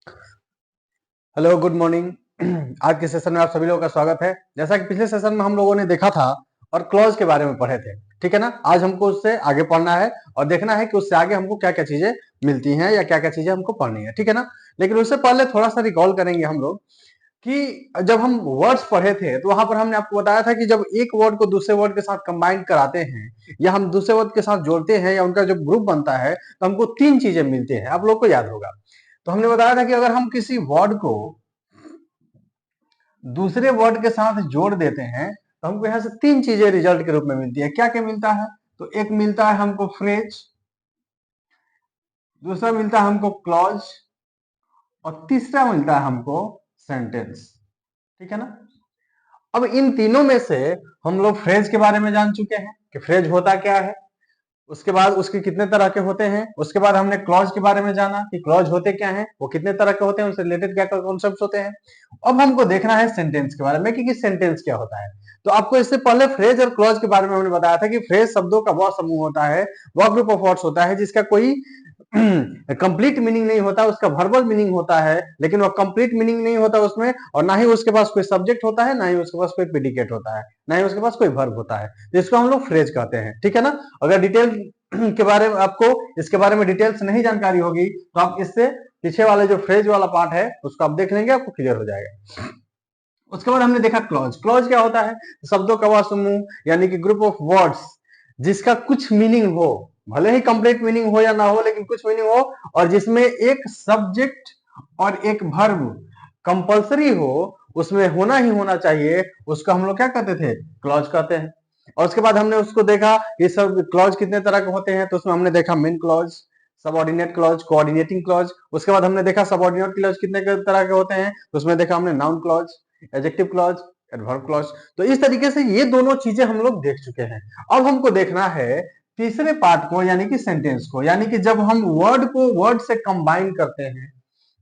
Hello, good morning. आज के session में आप सभी लोगों का स्वागत है। जैसा कि पिछले सेशन में हम लोगों ने देखा था और क्लॉज के बारे में पढ़े थे, ठीक है ना। आज हमको उससे आगे पढ़ना है और देखना है कि उससे आगे हमको क्या क्या चीजें मिलती हैं या क्या क्या चीजें हमको पढ़नी है, ठीक है ना। लेकिन उससे पहले थोड़ा सा रिकॉल करेंगे हम लोग कि जब हम वर्ड्स पढ़े थे तो वहां पर हमने आपको बताया था कि जब एक वर्ड को दूसरे वर्ड के साथ कंबाइन कराते हैं या हम दूसरे वर्ड के साथ जोड़ते हैं या उनका जब ग्रुप बनता है तो हमको तीन चीजें मिलती है। आप लोग को याद होगा। तो हमने बताया था कि अगर हम किसी वर्ड को दूसरे वर्ड के साथ जोड़ देते हैं तो हमको यहां से तीन चीजें रिजल्ट के रूप में मिलती है। क्या क्या मिलता है? तो एक मिलता है हमको फ्रेज, दूसरा मिलता है हमको क्लॉज और तीसरा मिलता है हमको सेंटेंस, ठीक है ना। अब इन तीनों में से हम लोग फ्रेज के बारे में जान चुके हैं कि फ्रेज होता क्या है, उसके बाद उसके कितने तरह के होते हैं। उसके बाद हमने क्लॉज के बारे में जाना कि क्लॉज होते क्या हैं, वो कितने तरह के होते हैं, उनसे रिलेटेड क्या क्या कॉन्सेप्ट होते हैं। अब हमको देखना है सेंटेंस के बारे में कि सेंटेंस क्या होता है। तो आपको इससे पहले फ्रेज और क्लॉज के बारे में हमने बताया था कि फ्रेज शब्दों का वह समूह होता है, वह ग्रुप ऑफ वर्ड्स होता है जिसका कोई कंप्लीट मीनिंग नहीं होता। उसका वर्बल मीनिंग होता है लेकिन वह कंप्लीट मीनिंग नहीं होता उसमें, और ना ही उसके पास कोई सब्जेक्ट होता है, ना ही उसके पास कोई प्रेडिकेट होता है, ना ही उसके पास कोई वर्ब होता है, जिसको हम लोग फ्रेज कहते हैं, ठीक है ना। अगर डिटेल के बारे में आपको इसके बारे में डिटेल्स नहीं जानकारी होगी तो आप इससे पीछे वाले जो फ्रेज वाला पार्ट है उसको आप देख लेंगे, आपको क्लियर हो जाएगा। उसके बाद हमने देखा क्लॉज। क्लॉज क्या होता है? शब्दों का वह समूह यानी कि ग्रुप ऑफ वर्ड्स जिसका कुछ मीनिंग हो, भले ही कंप्लीट मीनिंग हो या ना हो, लेकिन कुछ मीनिंग हो, और जिसमें एक सब्जेक्ट और एक वर्ब कंपलसरी हो, उसमें होना ही होना चाहिए, उसको हम लोग क्या कहते थे? क्लॉज कहते हैं। और उसके बाद हमने उसको देखा ये सब क्लॉज कितने तरह के होते हैं। तो उसमें हमने देखा main clause, subordinate clause, coordinating clause. उसके बाद हमने देखा सबऑर्डिनेट क्लॉज कितने तरह के होते हैं। तो उसमें देखा हमने noun clause, adjective clause, adverb clause. तो इस तरीके से ये दोनों चीजें हम लोग देख चुके हैं। अब हमको देखना है तीसरे पार्ट को यानी कि सेंटेंस को, यानी कि जब हम वर्ड को वर्ड से कंबाइन करते हैं,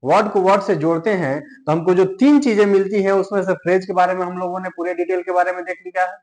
वर्ड को वर्ड से जोड़ते हैं, तो हमको जो तीन चीजें मिलती है उसमें से फ्रेज के बारे में हम लोगों ने पूरे डिटेल के बारे में देख लिया है।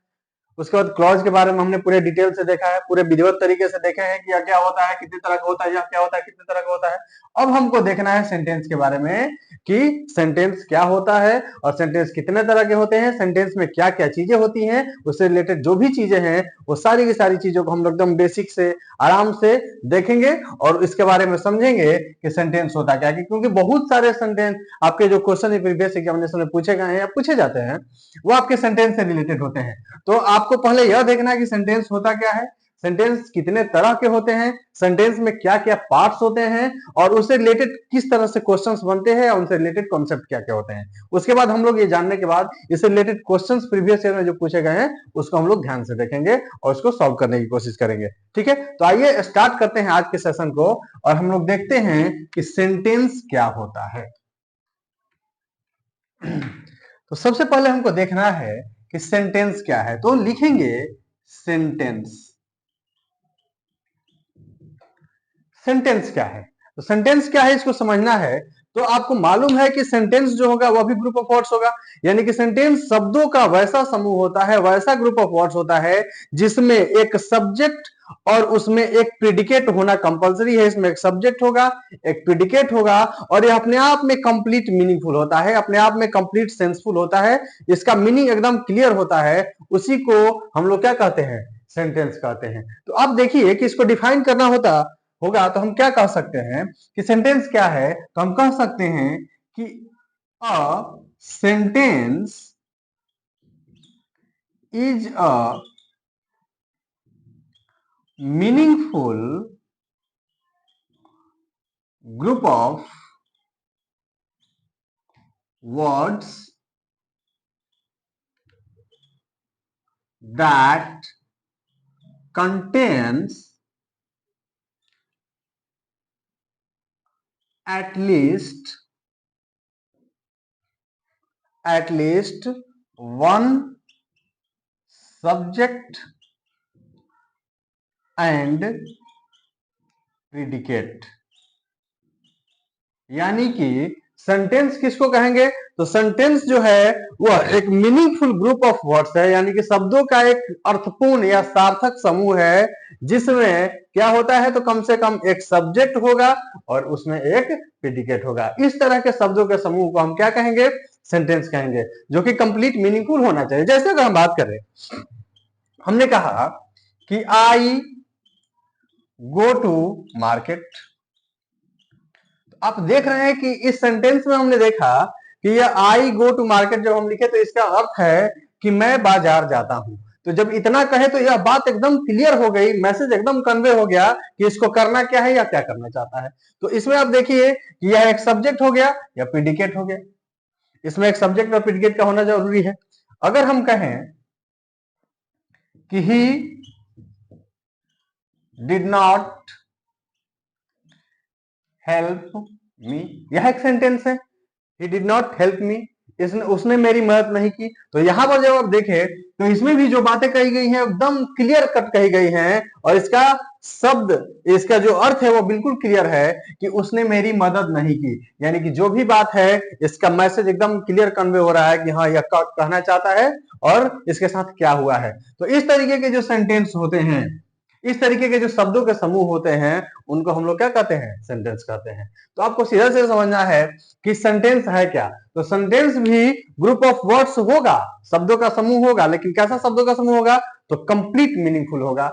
उसके बाद क्लॉज के बारे में हमने पूरे डिटेल से देखा है, पूरे विधिवत तरीके से देखे हैं कि यह क्या होता है, कितने तरह का होता है, यह क्या होता है, कितने तरह का होता है। अब हमको देखना है सेंटेंस के बारे में कि सेंटेंस क्या होता है और सेंटेंस कितने तरह के होते हैं, सेंटेंस में क्या क्या चीजें होती हैं, उससे रिलेटेड जो भी चीजें हैं वो सारी की सारी चीजों को हम लोग एकदम बेसिक से आराम से देखेंगे और इसके बारे में समझेंगे कि सेंटेंस होता क्या है। क्योंकि बहुत सारे सेंटेंस आपके जो क्वेश्चन प्रीवियस एग्जामिनेशन में पूछे गए हैं या पूछे जाते हैं वो आपके सेंटेंस से रिलेटेड होते हैं। तो आपको पहले यह देखना है कि सेंटेंस होता क्या है, सेंटेंस कितने तरह के होते हैं, सेंटेंस में क्या क्या पार्ट्स होते हैं और उससे रिलेटेड किस तरह से क्वेश्चंस बनते हैं और उनसे रिलेटेड कॉन्सेप्ट क्या क्या होते हैं। उसके बाद हम लोग ये जानने के बाद इससे रिलेटेड क्वेश्चंस प्रीवियस ईयर में जो पूछे गए हैं उसको हम लोग ध्यान से देखेंगे और उसको सॉल्व करने की कोशिश करेंगे, ठीक है। तो आइए स्टार्ट करते हैं आज के सेशन को और हम लोग देखते हैं कि सेंटेंस क्या होता है। तो सबसे पहले हमको देखना है कि सेंटेंस क्या है। तो लिखेंगे सेंटेंस। सेंटेंस क्या है? तो सेंटेंस क्या है इसको समझना है। तो आपको मालूम है कि सेंटेंस जो होगा वह भी ग्रुप ऑफ वर्ड्स होगा, यानी कि सेंटेंस शब्दों का वैसा समूह होता है, वैसा ग्रुप ऑफ वर्ड्स होता है जिसमें एक सब्जेक्ट और उसमें एक प्रिडिकेट होना कंपलसरी है। इसमें एक सब्जेक्ट होगा, एक प्रिडिकेट होगा और यह अपने आप में कंप्लीट मीनिंगफुल होता है, अपने आप में कंप्लीट सेंसफुल होता है, इसका मीनिंग एकदम क्लियर होता है। उसी को हम लोग क्या कहते हैं? सेंटेंस कहते हैं। तो आप देखिए कि इसको डिफाइन करना होगा तो हम क्या कह सकते हैं कि सेंटेंस क्या है। तो हम कह सकते हैं कि a sentence is a meaningful group of words that contains at least one subject and predicate। यानी कि सेंटेंस किसको कहेंगे? तो सेंटेंस जो है वह एक मीनिंगफुल ग्रुप ऑफ वर्ड्स है, यानी कि शब्दों का एक अर्थपूर्ण या सार्थक समूह है, जिसमें क्या होता है? तो कम से कम एक सब्जेक्ट होगा और उसमें एक प्रेडिकेट होगा। इस तरह के शब्दों के समूह को हम क्या कहेंगे? सेंटेंस कहेंगे, जो कि कंप्लीट मीनिंगफुल होना चाहिए। जैसे अगर हम बात करें, हमने कहा कि आई गो टू मार्केट। आप देख रहे हैं कि इस सेंटेंस में हमने देखा कि यह आई गो टू मार्केट जब हम लिखे तो इसका अर्थ है कि मैं बाजार जाता हूं। तो जब इतना कहे तो यह बात एकदम क्लियर हो गई, मैसेज एकदम कन्वे हो गया कि इसको करना क्या है या क्या करना चाहता है। तो इसमें आप देखिए कि यह एक सब्जेक्ट हो गया या प्रेडिकेट हो गया। इसमें एक सब्जेक्ट और प्रेडिकेट का होना जरूरी है। अगर हम कहें कि he did not help me, यह एक सेंटेंस है। He did not help me, उसने मेरी मदद नहीं की। तो यहां पर जब आप देखें तो इसमें भी जो बातें कही गई हैं एकदम क्लियर कट कही गई हैं, और इसका शब्द, इसका जो अर्थ है वो बिल्कुल क्लियर है कि उसने मेरी मदद नहीं की। यानी कि जो भी बात है इसका मैसेज एकदम क्लियर कन्वे हो रहा है कि हाँ, यह कहना चाहता है और इसके साथ क्या हुआ है। तो इस तरीके के जो सेंटेंस होते हैं, इस तरीके के जो शब्दों के समूह होते हैं, उनको हम लोग क्या कहते हैं? सेंटेंस कहते हैं। तो आपको सीधा से समझना है कि सेंटेंस है क्या। तो सेंटेंस भी ग्रुप ऑफ वर्ड्स होगा, शब्दों का समूह होगा, लेकिन कैसा शब्दों का समूह होगा? तो कंप्लीट मीनिंगफुल होगा।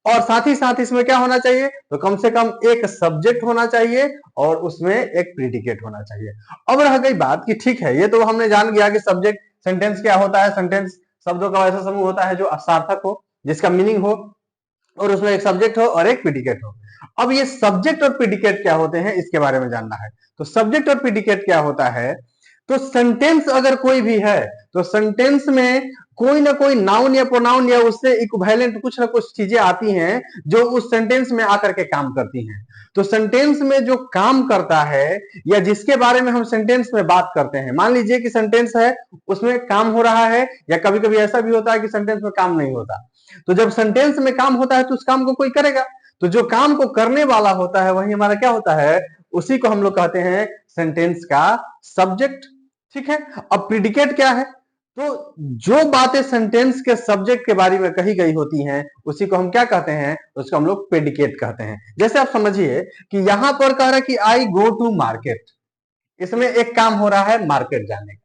और साथ ही साथ इसमें क्या होना चाहिए? तो कम से कम एक सब्जेक्ट होना चाहिए और उसमें एक प्रेडिकेट होना चाहिए। अब रह गई बात कि ठीक है, ये तो हमने जान गया कि सब्जेक्ट, सेंटेंस क्या होता है। सेंटेंस शब्दों का ऐसा समूह होता है जो सार्थक हो, जिसका मीनिंग हो, और उसमें एक सब्जेक्ट हो और एक प्रेडिकेट हो। अब ये सब्जेक्ट और प्रेडिकेट क्या होते हैं, इसके बारे में जानना है। तो सब्जेक्ट और प्रेडिकेट क्या होता है? तो सेंटेंस अगर कोई भी है तो सेंटेंस में कोई ना कोई नाउन या प्रोनाउन या उससे इक्विवेलेंट कुछ ना कुछ चीजें आती हैं जो उस सेंटेंस में आकर के काम करती हैं। तो सेंटेंस में जो काम करता है या जिसके बारे में हम सेंटेंस में बात करते हैं, मान लीजिए कि सेंटेंस है, उसमें काम हो रहा है, या कभी कभी ऐसा भी होता है कि सेंटेंस में काम नहीं होता। तो जब सेंटेंस में काम होता है तो उस काम को कोई करेगा। तो जो काम को करने वाला होता है वही हमारा क्या होता है? उसी को हम लोग कहते हैं सेंटेंस का सब्जेक्ट। ठीक है। अब प्रेडिकेट क्या है? तो जो बातें सेंटेंस के सब्जेक्ट के बारे में कही गई होती हैं उसी को हम क्या कहते हैं? उसको हम लोग प्रेडिकेट कहते हैं। जैसे आप समझिए कि यहां पर कह रहा है कि आई गो टू मार्केट, इसमें एक काम हो रहा है मार्केट जाने का।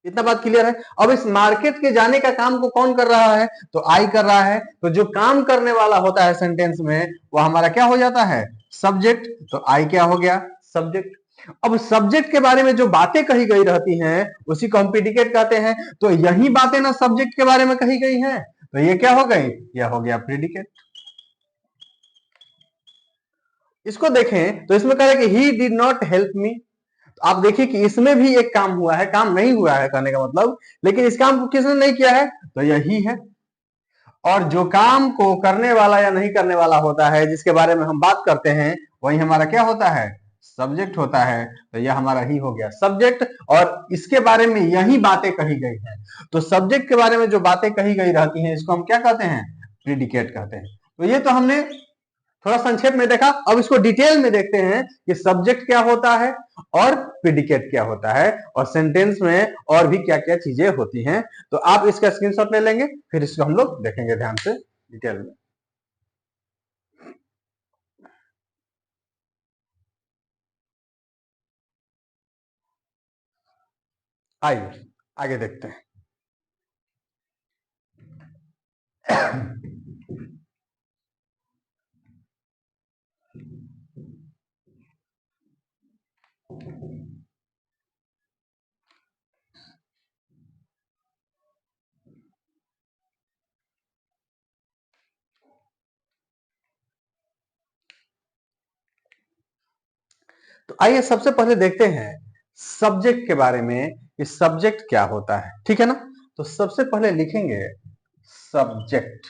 इतना बात क्लियर है। अब इस मार्केट के जाने का काम को कौन कर रहा है? तो आई कर रहा है। तो जो काम करने वाला होता है सेंटेंस में वो हमारा क्या हो जाता है? सब्जेक्ट। तो आई क्या हो गया? सब्जेक्ट। अब सब्जेक्ट के बारे में जो बातें कही गई रहती हैं उसी को हम प्रेडिकेट कहते हैं। तो यही बातें ना सब्जेक्ट के बारे में कही गई हैं, तो ये क्या हो गई? यह हो गया प्रेडिकेट। इसको देखें तो इसमें कह रहे कि he did not help me. तो आप देखिए कि इसमें भी एक काम हुआ है, काम नहीं हुआ है कहने का मतलब, लेकिन इस काम को किसने नहीं किया है? तो यही है। और जो काम को करने वाला या नहीं करने वाला होता है, जिसके बारे में हम बात करते हैं, वही हमारा क्या होता है? सब्जेक्ट होता है। तो यह हमारा ही हो गया सब्जेक्ट, और इसके बारे में यही बातें कही गई हैं। तो सब्जेक्ट के बारे में जो बातें कही गई रहती हैं इसको हम क्या कहते हैं? प्रेडिकेट कहते हैं। तो ये तो हमने थोड़ा संक्षेप में देखा। अब इसको डिटेल में देखते हैं कि सब्जेक्ट क्या होता है और प्रेडिकेट क्या होता है, और सेंटेंस में और भी क्या क्या चीजें होती हैं। तो आप इसका स्क्रीनशॉट ले लेंगे, फिर इसको हम लोग देखेंगे ध्यान से डिटेल में। आइए आगे देखते हैं। तो आइए सबसे पहले देखते हैं सब्जेक्ट के बारे में कि सब्जेक्ट क्या होता है। ठीक है ना। तो सबसे पहले लिखेंगे सब्जेक्ट।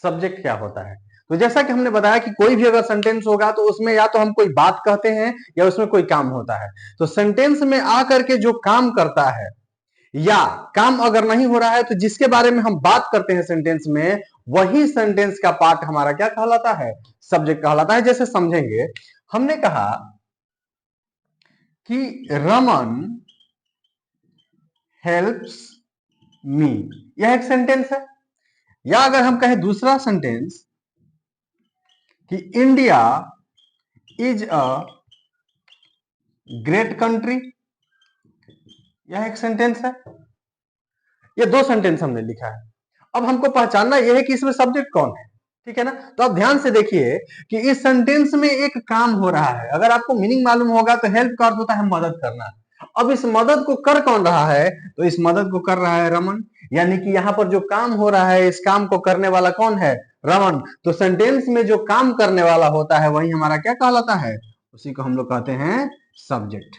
सब्जेक्ट क्या होता है? तो जैसा कि हमने बताया कि कोई भी अगर सेंटेंस होगा तो उसमें या तो हम कोई बात कहते हैं या उसमें कोई काम होता है। तो सेंटेंस में आकर के जो काम करता है, या काम अगर नहीं हो रहा है तो जिसके बारे में हम बात करते हैं सेंटेंस में, वही सेंटेंस का पार्ट हमारा क्या कहलाता है? सब्जेक्ट कहलाता है। जैसे समझेंगे, हमने कहा कि रमन हेल्प्स मी, यह एक सेंटेंस है। या अगर हम कहें दूसरा सेंटेंस कि India is a great country, यह एक सेंटेंस है। ये दो सेंटेंस हमने लिखा है। अब हमको पहचानना यह है कि इसमें सब्जेक्ट कौन है, ठीक है ना। तो आप ध्यान से देखिए कि इस सेंटेंस में एक काम हो रहा है। अगर आपको मीनिंग मालूम होगा तो हेल्प का अर्थ होता है मदद करना। अब इस मदद को कर कौन रहा है, तो इस मदद को कर रहा है रमन, यानी कि यहां पर जो काम हो रहा है इस काम को करने वाला कौन है, रमन। तो सेंटेंस में जो काम करने वाला होता है वही हमारा क्या कहलाता है, उसी को हम लोग कहते हैं सब्जेक्ट,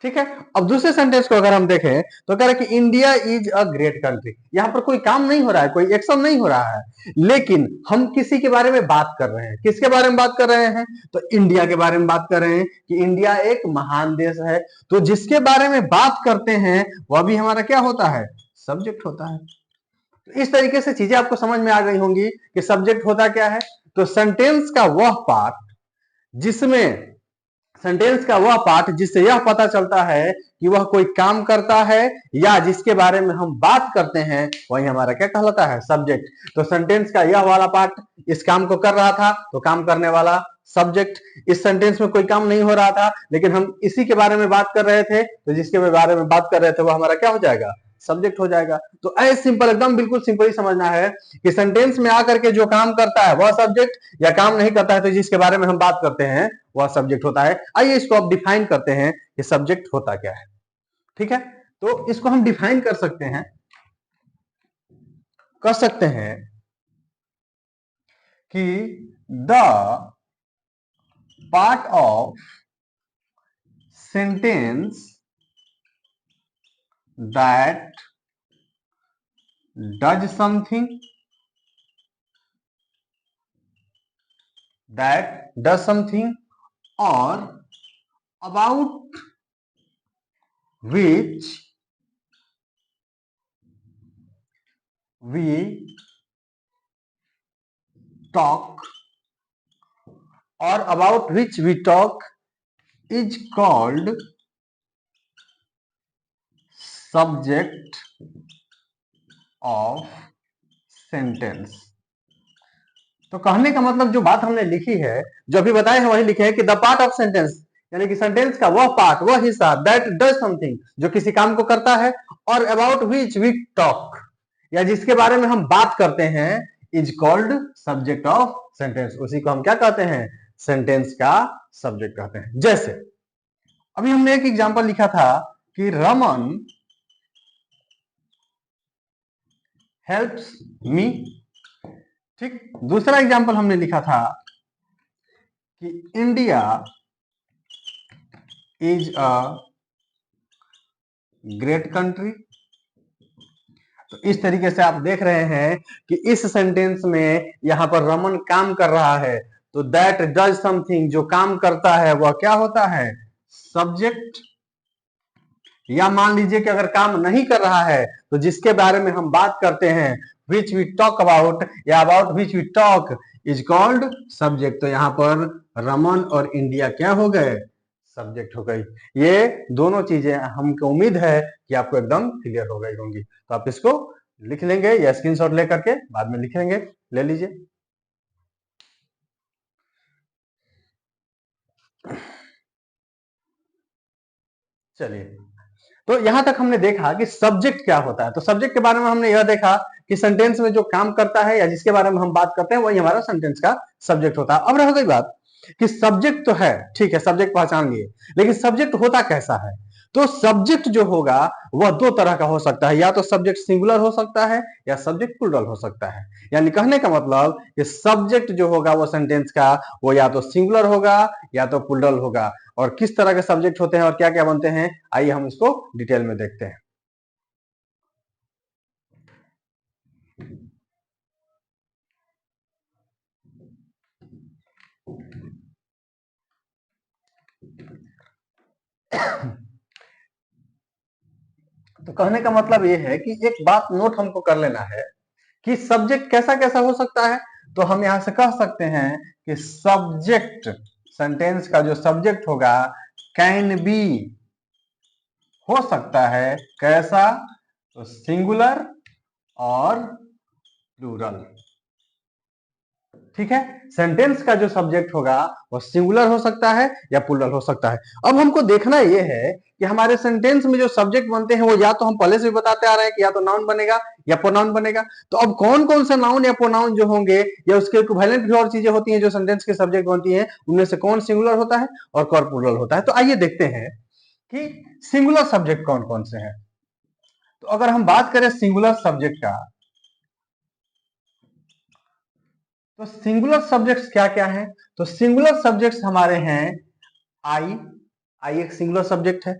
ठीक है। अब दूसरे सेंटेंस को अगर हम देखें तो कह रहे हैं कि India is a great country. यहां पर कोई काम नहीं हो रहा है, कोई एक्शन नहीं हो रहा है, लेकिन हम किसी के बारे में बात कर रहे हैं। किसके बारे में बात कर रहे हैं, तो इंडिया के बारे में बात कर रहे हैं कि इंडिया एक महान देश है। तो जिसके बारे में बात करते हैं वह भी हमारा क्या होता है, सब्जेक्ट होता है। तो इस तरीके से चीजें आपको समझ में आ गई होंगी कि सब्जेक्ट होता क्या है। तो सेंटेंस का वह पार्ट जिसमें सेंटेंस का वह पार्ट जिससे यह पता चलता है कि वह कोई काम करता है या जिसके बारे में हम बात करते हैं वही हमारा क्या कहलाता है, सब्जेक्ट। तो सेंटेंस का यह वाला पार्ट इस काम को कर रहा था तो काम करने वाला सब्जेक्ट। इस सेंटेंस में कोई काम नहीं हो रहा था लेकिन हम इसी के बारे में बात कर रहे थे, तो जिसके बारे में बात कर रहे थे वह हमारा क्या हो जाएगा, सब्जेक्ट हो जाएगा। तो ऐसे सिंपल, एकदम बिल्कुल सिंपल ही समझना है कि सेंटेंस में आकर के जो काम करता है वह सब्जेक्ट, या काम नहीं करता है तो जिसके बारे में हम बात करते हैं वह सब्जेक्ट होता है। आइए इसको अब डिफाइन करते हैं कि सब्जेक्ट होता क्या है, ठीक है। तो इसको हम डिफाइन कर सकते हैं कि the part of sentence that does something, or about which we talk is called subject of sentence। तो कहने का मतलब जो बात हमने लिखी है, जो अभी बताए हैं वही लिखे हैं कि द पार्ट ऑफ सेंटेंस, यानी कि सेंटेंस का वह पार्ट, वह हिस्सा दैट डज समथिंग, जो किसी काम को करता है, और अबाउट विच वी टॉक, या जिसके बारे में हम बात करते हैं, is called subject of sentence. उसी को हम क्या कहते हैं, सेंटेंस का सब्जेक्ट कहते हैं। जैसे अभी हमने एक एग्जांपल लिखा था कि रमन हेल्प्स मी, ठीक। दूसरा एग्जांपल हमने लिखा था कि India is a great country. तो इस तरीके से आप देख रहे हैं कि इस सेंटेंस में यहां पर रमन काम कर रहा है, तो दैट डज समथिंग, जो काम करता है वह क्या होता है, सब्जेक्ट। या मान लीजिए कि अगर काम नहीं कर रहा है तो जिसके बारे में हम बात करते हैं, विच वी टॉक अबाउट, या about which we talk, is called subject. तो यहां पर रमन और इंडिया क्या हो गए, सब्जेक्ट हो गई। ये दोनों चीजें हमको उम्मीद है कि आपको एकदम क्लियर हो गई होंगी। तो आप इसको लिख लेंगे या स्क्रीनशॉट लेकर के बाद में लिखेंगे, ले लीजिए। चलिए, तो यहां तक हमने देखा कि सब्जेक्ट क्या होता है। तो सब्जेक्ट के बारे में हमने यह देखा कि सेंटेंस में जो काम करता है या जिसके बारे में हम बात करते हैं वही हमारा सेंटेंस का सब्जेक्ट होता है। अब रह गई बात कि सब्जेक्ट तो है, ठीक है, सब्जेक्ट पहचान लिए, लेकिन सब्जेक्ट होता कैसा है। तो सब्जेक्ट जो होगा वह दो तरह का हो सकता है, या तो सब्जेक्ट सिंगुलर हो सकता है या सब्जेक्ट प्लूरल हो सकता है। यानी कहने का मतलब कि सब्जेक्ट जो होगा वो सेंटेंस का, वो या तो सिंगुलर होगा या तो प्लूरल होगा। और किस तरह के सब्जेक्ट होते हैं और क्या क्या बनते हैं, आइए हम इसको डिटेल में देखते हैं। तो कहने का मतलब यह है कि एक बात नोट हमको कर लेना है कि सब्जेक्ट कैसा कैसा हो सकता है। तो हम यहां से कह सकते हैं कि सब्जेक्ट सेंटेंस का जो सब्जेक्ट होगा कैन बी हो सकता है कैसा, तो सिंगुलर और प्लूरल। ठीक है, सेंटेंस का जो सब्जेक्ट होगा वो सिंगुलर हो सकता है या प्लूरल हो सकता है। अब हमको देखना यह है कि हमारे सेंटेंस में जो सब्जेक्ट बनते हैं वो या तो हम पहले से भी बताते आ रहे हैं कि या तो नाउन बनेगा या प्रोनाउन बनेगा। तो अब कौन कौन से नाउन या प्रोनाउन जो होंगे या उसके इक्विवेलेंट भी और चीजें होती हैं जो सेंटेंस के सब्जेक्ट बनती हैं, उनमें से कौन सिंगुलर होता है और कौन प्लूरल होता है। तो आइए देखते हैं कि सिंगुलर सब्जेक्ट कौन कौन से हैं। तो अगर हम बात करें सिंगुलर सब्जेक्ट का, तो सिंगुलर सब्जेक्ट्स क्या क्या हैं। तो सिंगुलर सब्जेक्ट्स हमारे हैं आई, आई एक सिंगुलर सब्जेक्ट है।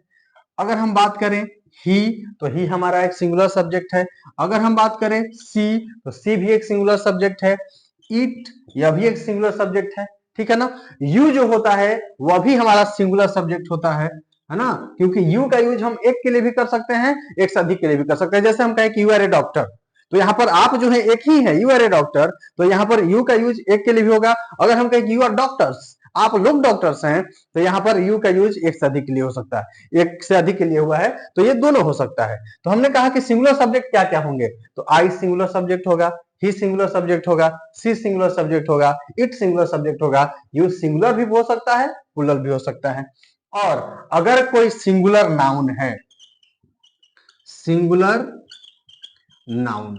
अगर हम बात करें ही, तो ही हमारा एक सिंगुलर सब्जेक्ट है। अगर हम बात करें सी, तो सी भी एक सिंगुलर सब्जेक्ट है। इट, यह भी एक सिंगुलर सब्जेक्ट है। ठीक है ना। यू जो होता है वह भी हमारा सिंगुलर सब्जेक्ट होता है ना, क्योंकि यू का यूज हम एक के लिए भी कर सकते हैं, एक से अधिक के लिए भी कर सकते हैं। जैसे हम कहें कि यू आर ए डॉक्टर, तो यहाँ पर आप जो है एक ही है, यू आर ए डॉक्टर, तो यहाँ पर यू का यूज एक के लिए भी होगा। अगर हम कहें कि यू आर डॉक्टर्स, आप लोग डॉक्टर्स हैं, तो यहाँ पर यू का यूज एक से अधिक के लिए हो सकता है, एक से अधिक के लिए हुआ है, तो ये दोनों हो सकता है। तो हमने कहा कि सिंगुलर सब्जेक्ट क्या क्या होंगे, तो आई सिंगुलर सब्जेक्ट होगा, ही सिंगुलर सब्जेक्ट होगा, सी सिंगुलर सब्जेक्ट होगा, इट सिंगुलर सब्जेक्ट होगा, यू सिंगुलर भी हो सकता है, प्लूरल भी हो सकता है। और अगर कोई सिंगुलर नाउन है, सिंगुलर नाउन,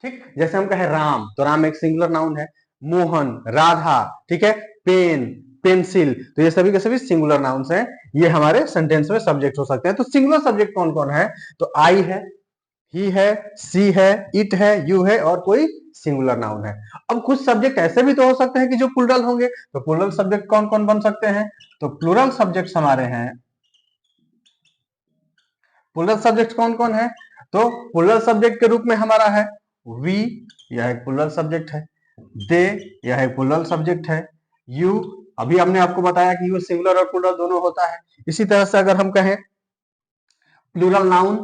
ठीक, जैसे हम कहें राम, तो राम एक सिंगुलर नाउन है। मोहन, राधा, ठीक है, पेन, पेंसिल, तो ये सभी के सभी सिंगुलर नाउन्स हैं। ये हमारे सेंटेंस में सब्जेक्ट हो सकते हैं। तो सिंगुलर सब्जेक्ट कौन कौन है, तो आई है, ही है, सी है, इट है, यू है और कोई सिंगुलर नाउन है। अब कुछ सब्जेक्ट ऐसे भी तो हो सकते हैं कि जो प्लूरल होंगे, तो प्लूरल सब्जेक्ट कौन कौन बन सकते हैं, तो प्लूरल सब्जेक्ट हमारे हैं, प्लूरल सब्जेक्ट कौन कौन है, तो प्लूरल सब्जेक्ट के रूप में हमारा है वी, यह एक प्लूरल सब्जेक्ट है। दे, यह एक प्लूरल सब्जेक्ट है। यू, अभी हमने आपको बताया कि यू सिंगुलर और प्लूरल दोनों होता है। इसी तरह से अगर हम कहें प्लूरल नाउन,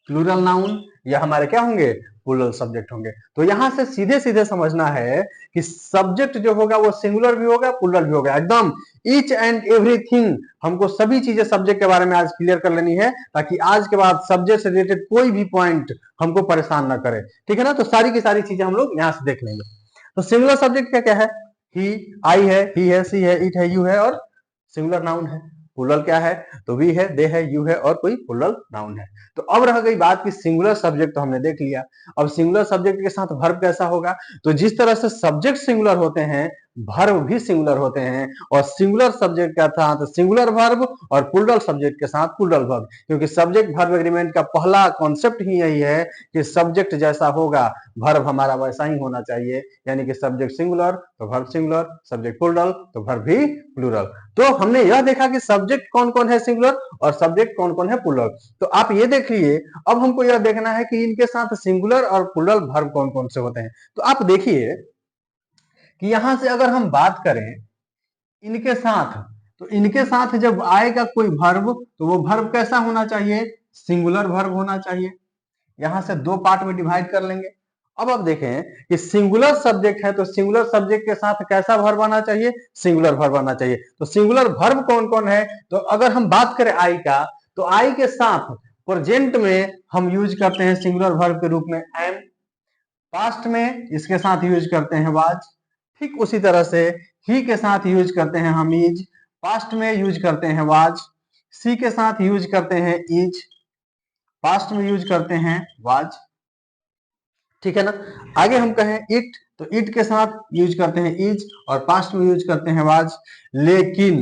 प्लूरल नाउन या हमारे क्या होंगे, प्लूरल सब्जेक्ट होंगे। तो यहां से सीधे सीधे समझना है कि सब्जेक्ट जो होगा वो सिंगुलर भी होगा, प्लूरल भी होगा, एकदम ईच एंड एवरीथिंग। हमको सभी चीजें सब्जेक्ट के बारे में आज क्लियर कर लेनी है, ताकि आज के बाद सब्जेक्ट से रिलेटेड कोई भी पॉइंट हमको परेशान ना करे। ठीक है ना, तो सारी की सारी चीजें हम लोग यहां से देख लेंगे। तो सिंगुलर सब्जेक्ट क्या क्या है, ही, आई है, ही है, सी है, इट है, यू है और सिंगुलर नाउन है। प्लूरल क्या है, तो वी है, दे है, यू है और कोई प्लूरल नाउन है। तो अब रह गई बात कि सिंगुलर सब्जेक्ट तो हमने देख लिया। अब सिंगुलर सब्जेक्ट के साथ वर्ब कैसा होगा, तो जिस तरह से सब्जेक्ट सिंगुलर होते हैं, वर्ब भी सिंगुलर होते हैं। और सिंगुलर सब्जेक्ट के साथ सिंगुलर वर्ब और प्लूरल सब्जेक्ट के साथ प्लूरल वर्ब, क्योंकि सब्जेक्ट वर्ब एग्रीमेंट का पहला कॉन्सेप्ट ही यही है कि सब्जेक्ट जैसा होगा वर्ब हमारा वैसा ही होना चाहिए। यानी कि सब्जेक्ट सिंगुलर तो वर्ब सिंगुलर, सब्जेक्ट प्लूरल तो वर्ब भी प्लूरल। तो हमने यह देखा कि सब्जेक्ट कौन कौन है सिंगुलर और सब्जेक्ट कौन कौन है प्लूरल। तो आप ये देखिए, अब हमको यह देखना है कि इनके साथ सिंगुलर और प्लूरल वर्ब कौन कौन से होते हैं। तो आप देखिए कि यहां से अगर हम बात करें इनके साथ, तो इनके साथ जब आएगा कोई वर्ब, तो वो वर्ब कैसा होना चाहिए, सिंगुलर वर्ब होना चाहिए। यहां से दो पार्ट में डिवाइड कर लेंगे। अब आप देखें कि सिंगुलर सब्जेक्ट है, तो सिंगुलर सब्जेक्ट के साथ कैसा वर्ब आना चाहिए, सिंगुलर वर्ब आना चाहिए। तो सिंगुलर वर्ब कौन कौन है, तो अगर हम बात करें आई का, तो आई के साथ प्रेजेंट में हम यूज करते हैं सिंगुलर वर्ब के रूप में एम, पास्ट में इसके साथ यूज करते हैं वाज। ठीक उसी तरह से ही के साथ यूज करते हैं हम इज, पास्ट में यूज करते हैं वाज। सी के साथ यूज करते हैं इज, पास्ट में यूज करते हैं वाज। ठीक है ना। आगे हम कहें इट, तो इट के साथ यूज करते हैं इज और पास्ट में यूज करते हैं वाज। लेकिन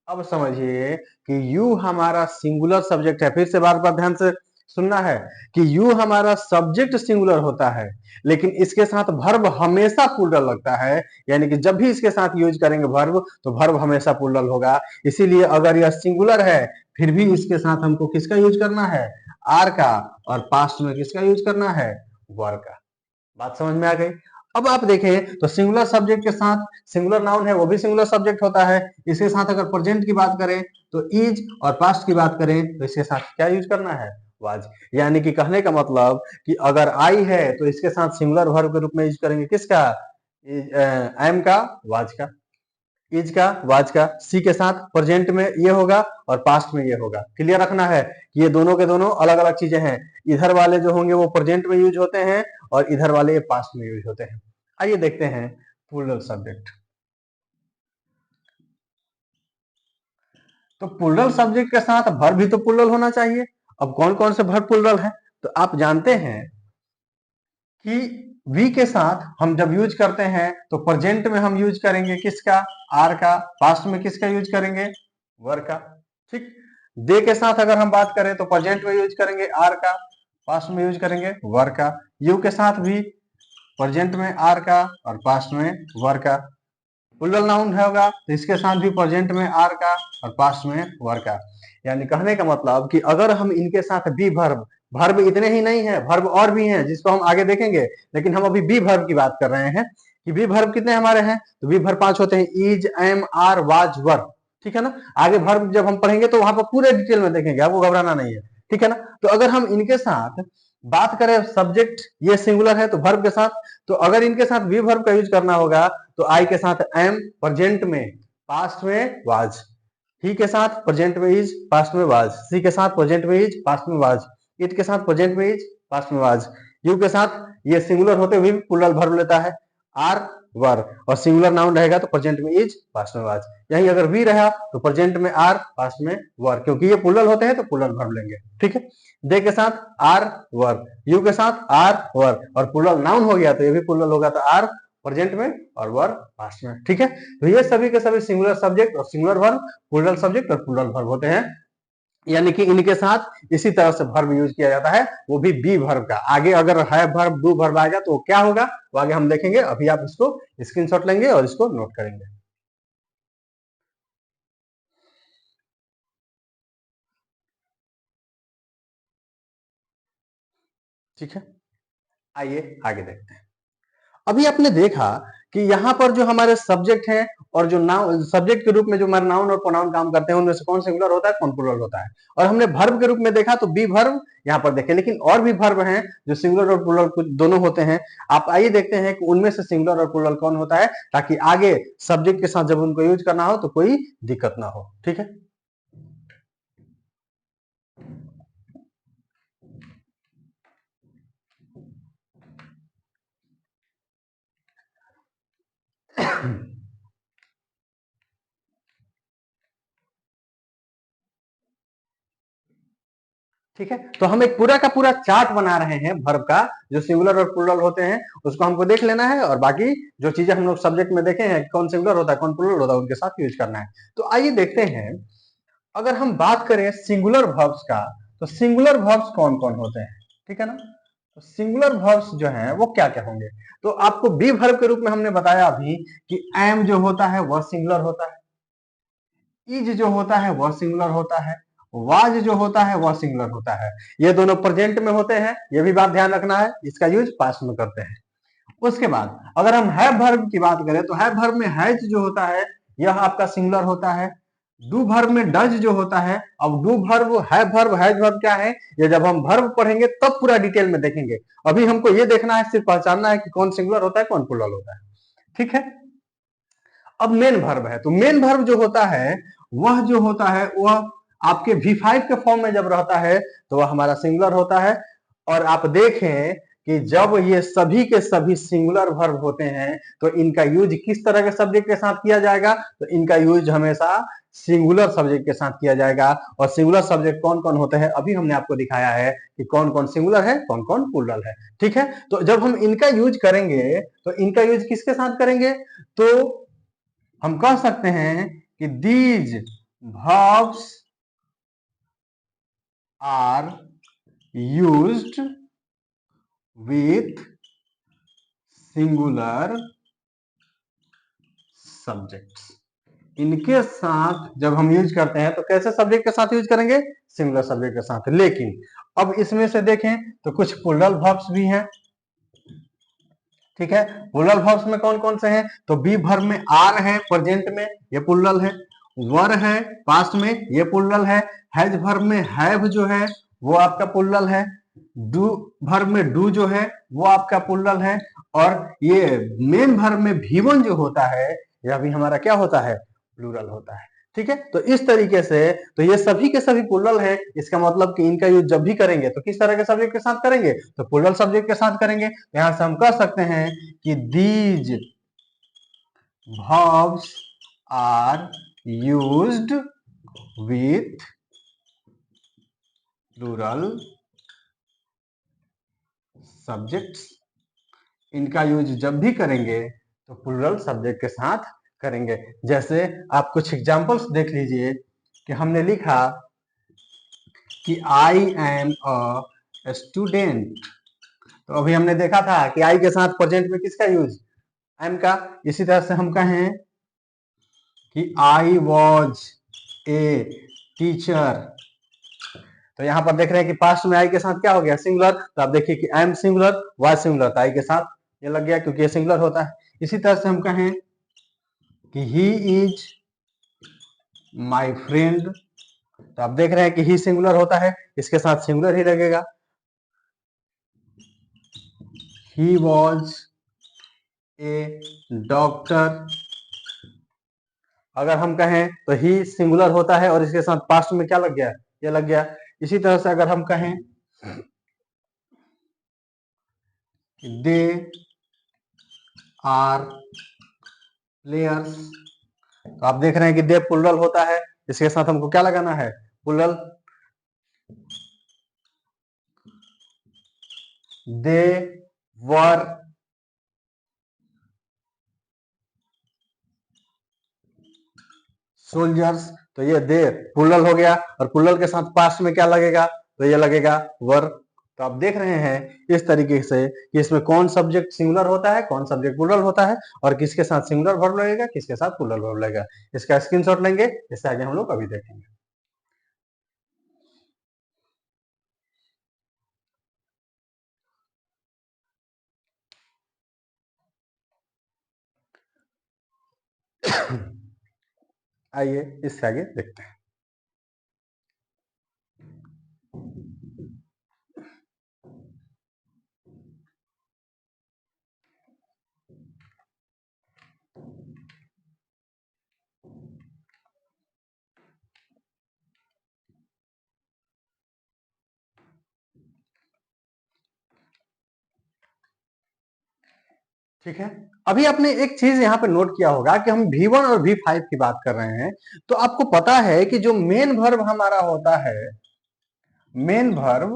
अब समझिए कि यू हमारा सिंगुलर सब्जेक्ट है। फिर से बार बार ध्यान से सुनना है कि यू हमारा सब्जेक्ट सिंगुलर होता है, लेकिन इसके साथ वर्ब हमेशा प्लूरल लगता है। यानी कि जब भी इसके साथ यूज करेंगे वर्ब, तो वर्ब हमेशा प्लूरल होगा। इसीलिए अगर यह सिंगुलर है, फिर भी इसके साथ हमको किसका यूज करना है, आर का, और पास्ट में किसका यूज करना है, वर का। बात समझ में आ गई। अब आप देखें तो सिंगुलर सब्जेक्ट के साथ सिंगुलर नाउन है, वो भी सिंगुलर सब्जेक्ट होता है। इसके साथ अगर प्रेजेंट की बात करें तो इज, और पास्ट की बात करें तो इसके साथ क्या यूज करना है, वाज। यानी कि कहने का मतलब कि अगर आई है तो इसके साथ सिंगुलर वर्ब के रूप में यूज करेंगे किसका, एम का वाज का, इज का वाज का, सी के साथ प्रेजेंट में ये होगा और पास्ट में ये होगा। क्लियर रखना है कि ये दोनों के दोनों अलग अलग चीजें हैं। इधर वाले जो होंगे वो प्रेजेंट में यूज होते हैं और इधर वाले ये पास्ट में यूज होते हैं। आइए देखते हैं प्लूरल सब्जेक्ट। तो प्लूरल सब्जेक्ट के साथ वर्ब भी तो प्लूरल होना चाहिए। अब कौन कौन से वर्ब प्लूरल है? तो आप जानते हैं कि वी के साथ हम जब यूज करते हैं तो प्रेजेंट में हम यूज करेंगे किसका? आर का। पास्ट में किसका यूज करेंगे? वर का। ठीक। दे के साथ अगर हम बात करें तो प्रेजेंट में यूज करेंगे आर का, पास्ट में यूज करेंगे वर का। यू के साथ भी प्रेजेंट में आर का और पास्ट में वर का। प्लूरल नाउन होगा तो इसके साथ भी प्रेजेंट में आर का और पास्ट में वर का। यानी कहने का मतलब कि अगर हम इनके साथ बी वर्ब, वर्ब इतने ही नहीं है, वर्ब और भी हैं जिसको हम आगे देखेंगे, लेकिन हम अभी बी वर्ब की बात कर रहे हैं कि बी वर्ब कितने हमारे हैं। तो बी वर्ब 5 होते हैं, इज, एम, आर, वाज, वर। ठीक है ना। आगे वर्ब जब हम पढ़ेंगे तो वहां पर पूरे डिटेल में देखेंगे, आपको घबराना नहीं है। ठीक है ना। तो अगर हम इनके साथ बात करें, सब्जेक्ट ये सिंगुलर है तो वर्ब के साथ, तो अगर इनके साथ वी वर्ब का यूज करना होगा तो आई के साथ एम, प्रेजेंट में, पास्ट में वाज। ही के साथ प्रेजेंट में इज, पास्ट में वाज। सी के साथ प्रेजेंट में इज, पास्ट में वाज। इट के साथ प्रेजेंट में इज, पास्ट में वाज। यू के साथ ये सिंगुलर होते हुए भी प्लूरल वर्ब लेता है, आर, वर। और सिंगुलर नाउन रहेगा तो प्रेजेंट में इज, पास्ट में वाज। यही अगर वी रहा तो प्रेजेंट में आर, पास्ट में वर, क्योंकि ये प्लूरल होते हैं तो प्लूरल वर्ब लेंगे। ठीक है। दे के साथ आर, वर। यू के साथ आर, वर। और प्लूरल नाउन हो गया तो ये भी प्लूरल होगा तो आर प्रेजेंट में और वर पास्ट में। ठीक है। तो ये सभी के सभी सिंगुलर सब्जेक्ट और सिंगुलर वर्ब, प्लूरल सब्जेक्ट और प्लूरल वर्ब होते हैं। यानी कि इनके साथ इसी तरह से वर्ब यूज किया जाता है, वो भी बी वर्ब का। आगे अगर है वर्ब, डू वर्ब आएगा तो क्या होगा वो आगे हम देखेंगे। अभी आप इसको स्क्रीनशॉट लेंगे और इसको नोट करेंगे। ठीक है। आइए आगे देखते हैं। अभी आपने देखा कि यहाँ पर जो हमारे सब्जेक्ट हैं और जो नाउन, सब्जेक्ट के रूप में जो हमारे नाउन और प्रोनाउन काम करते हैं उनमें से कौन सिंगुलर होता है, कौन प्लूरल होता है। और हमने वर्ब के रूप में देखा तो बी वर्ब यहाँ पर देखे, लेकिन और भी वर्ब हैं जो सिंगुलर और प्लूरल दोनों होते हैं। आप आइए देखते हैं कि उनमें से सिंगुलर और प्लूरल कौन होता है, ताकि आगे सब्जेक्ट के साथ जब उनको यूज करना हो तो कोई दिक्कत ना हो। ठीक है। ठीक है। तो हम एक पूरा का पूरा चार्ट बना रहे हैं वर्ब का, जो सिंगुलर और प्लूरल होते हैं उसको हमको देख लेना है, और बाकी जो चीजें हम लोग सब्जेक्ट में देखे हैं कौन सिंगुलर होता है कौन प्लूरल होता है उनके साथ यूज करना है। तो आइए देखते हैं। अगर हम बात करें सिंगुलर वर्ब्स का तो सिंगुलर वर्ब्स कौन कौन होते हैं। ठीक है ना। तो सिंगुलर वर्ब्स जो हैं वो क्या क्या होंगे। तो आपको बी वर्ब के रूप में हमने बताया अभी कि एम जो होता है वह सिंगुलर होता है, इज जो होता है वह सिंगुलर होता है, वाज जो होता है वह सिंगुलर होता है। ये दोनों प्रेजेंट में होते हैं, ये भी बात ध्यान रखना है, इसका यूज पास्ट में करते हैं। उसके बाद अगर हम हैव वर्ब की बात करें तो हैव वर्ब में हैज जो होता है यह आपका सिंगुलर होता है। डू वर्ब में डज जो होता है, अब do verb, have verb, has verb क्या है, ये जब हम वर्ब पढ़ेंगे तब पूरा डिटेल में देखेंगे। अभी हमको ये देखना है, सिर्फ पहचानना है कि कौन सिंगुलर होता है कौन प्लूरल होता है। ठीक है। अब मेन वर्ब है, तो मेन वर्ब जो होता है वह जो होता है वह आपके V5 के फॉर्म में जब रहता है तो वह हमारा सिंगुलर होता है। और आप देखें कि जब ये सभी के सभी सिंगुलर वर्ब होते हैं तो इनका यूज किस तरह के सब्जेक्ट के साथ किया जाएगा, तो इनका यूज हमेशा सिंगुलर सब्जेक्ट के साथ किया जाएगा। और सिंगुलर सब्जेक्ट कौन कौन होते हैं अभी हमने आपको दिखाया है कि कौन कौन सिंगुलर है कौन कौन प्लूरल है। ठीक है। तो जब हम इनका यूज करेंगे तो इनका यूज किसके साथ करेंगे, तो हम कह सकते हैं कि these verbs are used with singular subjects. इनके साथ जब हम यूज करते हैं तो कैसे सब्जेक्ट के साथ यूज करेंगे, सिंगुलर सब्जेक्ट के साथ। लेकिन अब इसमें से देखें तो कुछ प्लूरल वर्ब्स भी हैं। ठीक है। प्लूरल वर्ब्स में कौन कौन से हैं, तो बी वर्ब में आर है प्रेजेंट में, ये प्लूरल है। वर है पास्ट में, ये प्लूरल है। हैज वर्ब में हैव जो है वो आपका प्लूरल है। डू वर्ब में डू जो है वो आपका प्लूरल है, और ये मेन वर्ब में V1 जो होता है यह भी हमारा क्या होता है, प्लूरल होता है। ठीक है, तो इस तरीके से तो ये सभी के सभी प्लूरल है, इसका मतलब कि इनका यूज जब भी करेंगे तो किस तरह के सब्जेक्ट के साथ करेंगे, तो प्लूरल सब्जेक्ट के साथ करेंगे। यहां से हम कह सकते हैं कि these verbs are used with plural subjects। इनका यूज जब भी करेंगे तो प्लूरल सब्जेक्ट के साथ करेंगे। जैसे आप कुछ एग्जांपल्स देख लीजिए कि हमने लिखा कि आई एम अ स्टूडेंट, तो अभी हमने देखा था कि आई के साथ प्रेजेंट में किसका यूज, एम का। इसी तरह से हम कहें कि आई वॉज ए टीचर, तो यहां पर देख रहे हैं कि पास्ट में आई के साथ क्या हो गया, सिंगुलर। तो आप देखिए कि एम सिंगुलर, वाज सिंगुलर, तो आई के साथ ये लग गया क्योंकि ये सिंगुलर होता है। इसी तरह से हम कहें कि ही इज माई फ्रेंड, तो आप देख रहे हैं कि ही सिंगुलर होता है, इसके साथ सिंगुलर ही लगेगा। ही वॉज ए डॉक्टर, अगर हम कहें तो ही सिंगुलर होता है और इसके साथ पास्ट में क्या लग गया, ये लग गया। इसी तरह से अगर हम कहें दे आर प्लेयर्स, तो आप देख रहे हैं कि दे प्लूरल होता है, इसके साथ हमको क्या लगाना है, प्लूरल। दे वर सोल्जर्स, तो ये दे प्लूरल हो गया और प्लूरल के साथ पास्ट में क्या लगेगा, तो ये लगेगा वर। तो आप देख रहे हैं इस तरीके से कि इसमें कौन सब्जेक्ट सिंगुलर होता है, कौन सब्जेक्ट प्लूरल होता है, और किसके साथ सिंगुलर वर्ब लगेगा, किसके साथ प्लूरल वर्ब लगेगा। इसका स्क्रीनशॉट लेंगे, इससे आगे हम लोग अभी देखेंगे। आइए इससे आगे देखते हैं। ठीक है, अभी आपने एक चीज यहाँ पे नोट किया होगा कि हम V1 और V5 की बात कर रहे हैं, तो आपको पता है कि जो मेन वर्ब हमारा होता है, मेन वर्ब,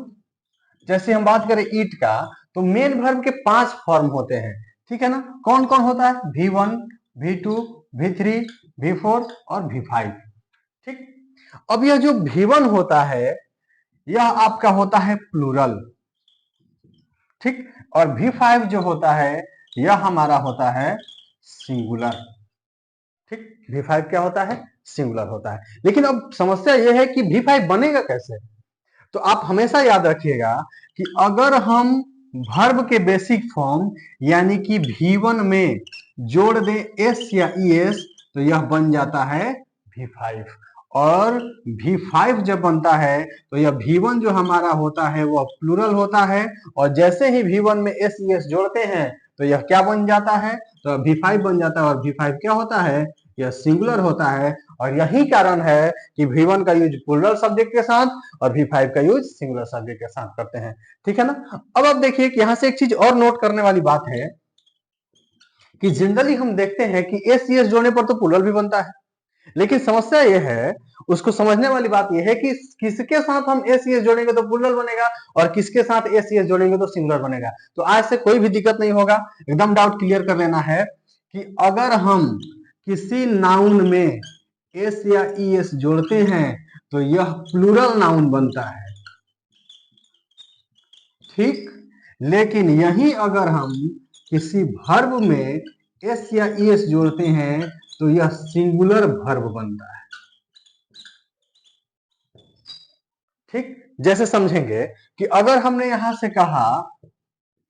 जैसे हम बात करें ईट का, तो मेन वर्ब के 5 फॉर्म होते हैं। ठीक है ना, कौन कौन होता है, V1, V2, V3, V4 और V5। ठीक, अब यह जो V1 होता है यह आपका होता है प्लूरल। ठीक, और V5 जो होता है यह हमारा होता है सिंगुलर। ठीक, V5 क्या होता है, सिंगुलर होता है। लेकिन अब समस्या यह है कि V5 बनेगा कैसे, तो आप हमेशा याद रखिएगा कि अगर हम वर्ब के बेसिक फॉर्म यानी कि V1 में जोड़ दें एस या ईएस तो यह बन जाता है V5, और V5 जब बनता है तो यह V1 जो हमारा होता है वह प्लूरल होता है, और जैसे ही V1 में एस ईएस जोड़ते हैं तो यह क्या बन जाता है, तो V5 बन जाता है, और V5 क्या होता है, यह सिंगुलर होता है। और यही कारण है कि V1 का यूज प्लूरल सब्जेक्ट के साथ और V5 का यूज सिंगुलर सब्जेक्ट के साथ करते हैं। ठीक है ना, अब आप देखिए कि यहां से एक चीज और नोट करने वाली बात है कि जनरली हम देखते हैं कि एस सी एस जोड़ने पर तो प्लूरल भी बनता है, लेकिन समस्या यह है, उसको समझने वाली बात यह है कि किसके साथ हम एस सी एस जोड़ेंगे तो प्लूरल बनेगा और किसके साथ एस सी एस जोड़ेंगे तो सिंगुलर बनेगा। तो आज से कोई भी दिक्कत नहीं होगा, एकदम डाउट क्लियर कर लेना है कि अगर हम किसी नाउन में एस या ई एस जोड़ते हैं तो यह प्लूरल नाउन बनता है। ठीक, लेकिन यही अगर हम किसी वर्ब में एस या ई एस जोड़ते हैं तो यह सिंगुलर वर्ब बनता है। ठीक, जैसे समझेंगे कि अगर हमने यहां से कहा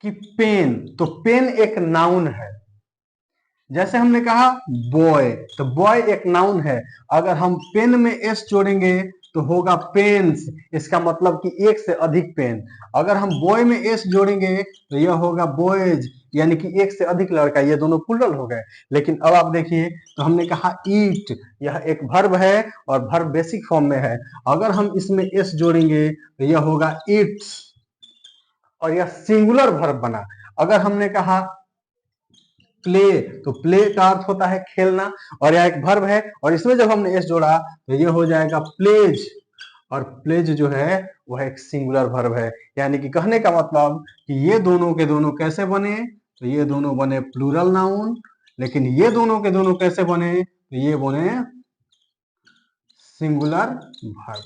कि पेन, तो पेन एक नाउन है। जैसे हमने कहा बॉय, तो बॉय एक नाउन है, अगर हम पेन में एस जोड़ेंगे तो होगा पेन्स, इसका मतलब कि एक से अधिक पेन। अगर हम बॉय में एस जोड़ेंगे तो यह होगा बॉयज, यानी कि एक से अधिक लड़का, ये दोनों प्लूरल हो गए। लेकिन अब आप देखिए, तो हमने कहा ईट, यह एक वर्ब है और वर्ब बेसिक फॉर्म में है। अगर हम इसमें एस जोड़ेंगे तो यह होगा ईट्स, और यह सिंगुलर वर्ब बना। अगर हमने कहा प्ले, तो प्ले का अर्थ होता है खेलना, और यह एक वर्ब है, और इसमें जब हमने एस जोड़ा तो ये हो जाएगा प्लेज, और प्लेज जो है वह एक सिंगुलर वर्ब है। यानी कि कहने का मतलब कि ये दोनों के दोनों कैसे बने, तो ये दोनों बने प्लूरल नाउन, लेकिन ये दोनों के दोनों कैसे बने, तो ये बने सिंगुलर वर्ब।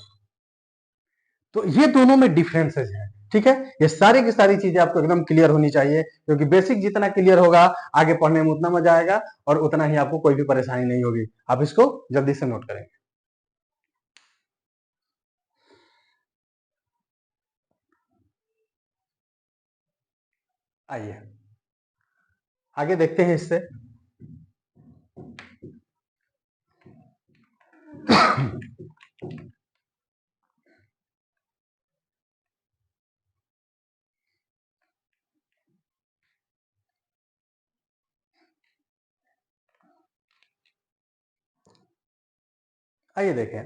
तो ये दोनों में डिफरेंसेस हैं, ठीक है। ये सारी की सारी चीजें आपको एकदम क्लियर होनी चाहिए, क्योंकि बेसिक जितना क्लियर होगा आगे पढ़ने में उतना मजा आएगा और उतना ही आपको कोई भी परेशानी नहीं होगी। आप इसको जल्दी से नोट करेंगे। आइए आगे देखते हैं इससे। आइए देखें,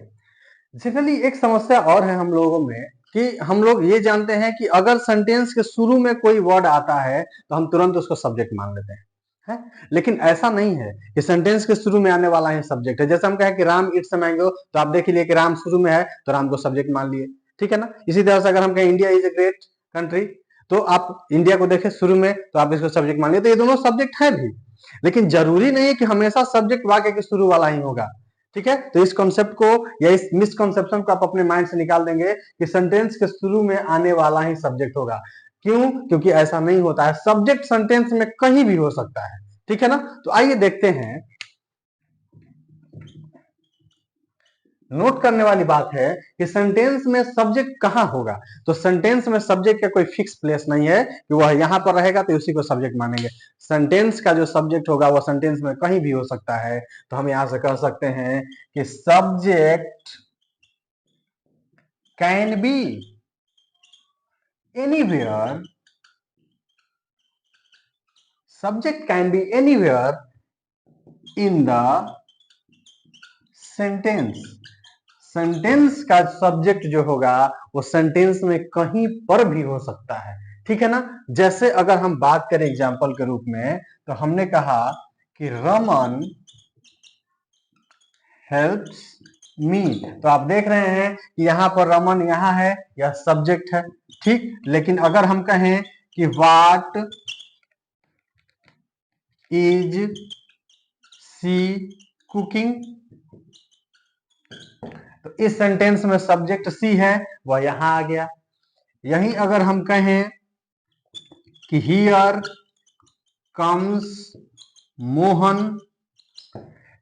जनरली एक समस्या और है हम लोगों में कि हम लोग ये जानते हैं कि अगर सेंटेंस के शुरू में कोई वर्ड आता है तो हम तुरंत उसको सब्जेक्ट मान लेते हैं, है? लेकिन ऐसा नहीं है कि सेंटेंस के शुरू में आने वाला ही सब्जेक्ट है। जैसे हम कहें कि राम इट्स अ मैंगो, तो आप देख लीजिए कि राम शुरू में है तो राम को सब्जेक्ट मान लिए, ठीक है ना। इसी तरह से अगर हम कहें India is a great country, तो आप इंडिया को देखें शुरू में तो आप इसको सब्जेक्ट मान लिए, तो ये दोनों सब्जेक्ट है भी। लेकिन जरूरी नहीं है कि हमेशा सब्जेक्ट वाक्य के शुरू वाला ही होगा, ठीक है। तो इस कॉन्सेप्ट को या इस मिसकॉन्सेप्शन को आप अपने माइंड से निकाल देंगे कि सेंटेंस के शुरू में आने वाला ही सब्जेक्ट होगा। क्यों? क्योंकि ऐसा नहीं होता है, सब्जेक्ट सेंटेंस में कहीं भी हो सकता है, ठीक है ना। तो आइए देखते हैं, नोट करने वाली बात है कि सेंटेंस में सब्जेक्ट कहां होगा। तो सेंटेंस में सब्जेक्ट का कोई फिक्स प्लेस नहीं है कि वह यहां पर रहेगा तो उसी को सब्जेक्ट मानेंगे। सेंटेंस का जो सब्जेक्ट होगा वह सेंटेंस में कहीं भी हो सकता है। तो हम यहां से कह सकते हैं कि subject can be anywhere, subject can be anywhere in the sentence। Sentence का सब्जेक्ट जो होगा वो सेंटेंस में कहीं पर भी हो सकता है, ठीक है ना। जैसे अगर हम बात करें एग्जांपल के रूप में, तो हमने कहा कि रमन हेल्प्स मी, तो आप देख रहे हैं कि यहां पर रमन यहां है, यह सब्जेक्ट है, ठीक। लेकिन अगर हम कहें कि व्हाट इज सी कुकिंग, तो इस सेंटेंस में सब्जेक्ट सी है, वह यहां आ गया। यही अगर हम कहें कि हियर कम्स मोहन,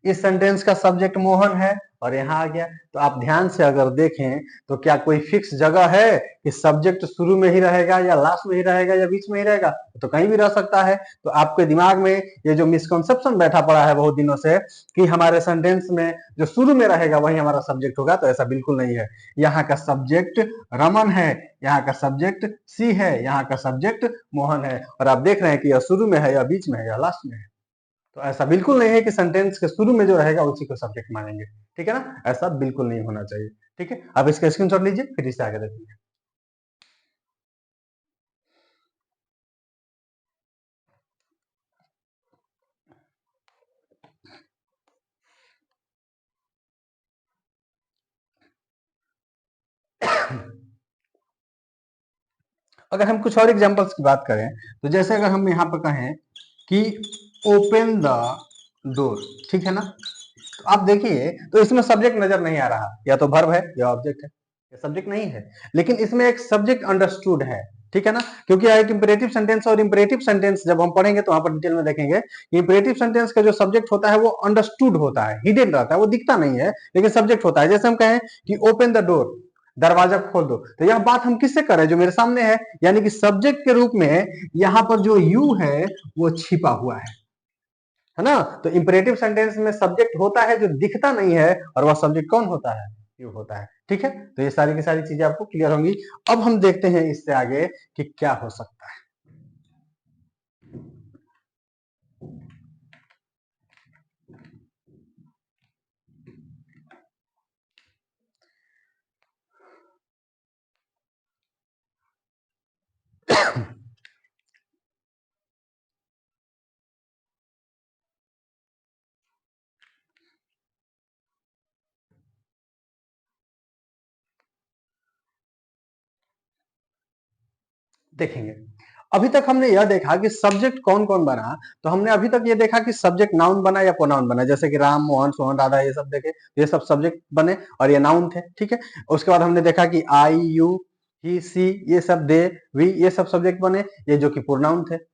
इस सेंटेंस का सब्जेक्ट मोहन है और यहां आ गया। तो आप ध्यान से अगर देखें तो क्या कोई फिक्स जगह है कि सब्जेक्ट शुरू में ही रहेगा या लास्ट में ही रहेगा या बीच में ही रहेगा? तो कहीं भी रह सकता है। तो आपके दिमाग में ये जो मिसकॉन्सेप्शन बैठा पड़ा है बहुत दिनों से कि हमारे सेंटेंस में जो शुरू में रहेगा वही हमारा सब्जेक्ट होगा, तो ऐसा बिल्कुल नहीं है। यहाँ का सब्जेक्ट रमन है, यहाँ का सब्जेक्ट सी है, यहाँ का सब्जेक्ट मोहन है, और आप देख रहे हैं कि यह शुरू में है या बीच में है या लास्ट में है। तो ऐसा बिल्कुल नहीं है कि सेंटेंस के शुरू में जो रहेगा उसी को सब्जेक्ट मानेंगे, ठीक है ना। ऐसा बिल्कुल नहीं होना चाहिए, ठीक है। आप इसका स्क्रीनशॉट लीजिए, फिर इसे आगे देखेंगे। अगर हम कुछ और एग्जांपल्स की बात करें, तो जैसे अगर हम यहाँ पर कहें कि ओपन द डोर, ठीक है ना। तो आप देखिए, तो इसमें सब्जेक्ट नजर नहीं आ रहा, या तो वर्ब है या ऑब्जेक्ट है, ये सब्जेक्ट नहीं है। लेकिन इसमें एक सब्जेक्ट अंडरस्टूड है, ठीक है ना। क्योंकि एक इंपेरेटिव सेंटेंस, और इंपेरेटिव सेंटेंस जब हम पढ़ेंगे तो वहां पर डिटेल में देखेंगे कि इंपेरेटिव सेंटेंस का जो सब्जेक्ट होता है वो अंडरस्टूड होता है, हिडन रहता है, वो दिखता नहीं है लेकिन सब्जेक्ट होता है। जैसे हम कहें कि ओपन द डोर, दरवाजा खोल दो, तो यह बात हम किससे कर रहे हैं? जो मेरे सामने है, यानी कि सब्जेक्ट के रूप में यहां पर जो यू है वो छिपा हुआ है ना। तो इंपेरेटिव सेंटेंस में सब्जेक्ट होता है जो दिखता नहीं है, और वह सब्जेक्ट कौन होता है? होता है। ठीक है, तो ये सारी की सारी चीजें आपको क्लियर होंगी। अब हम देखते हैं इससे आगे कि क्या हो सकता है। देखेंगे, अभी तक हमने यह देखा कि सब्जेक्ट कौन कौन बना। तो हमने अभी तक ये देखा कि सब्जेक्ट नाउन बना या प्रोनाउन बना, जैसे कि राम, मोहन, सोहन, राधा, ये सब देखे, ये सब सब्जेक्ट बने और ये नाउन थे। ठीक है, उसके बाद हमने देखा कि आई, यू, ही, सी, ये सब, दे, वी, ये सब सब्जेक्ट बने, ये जो कि प्रोनाउन थे।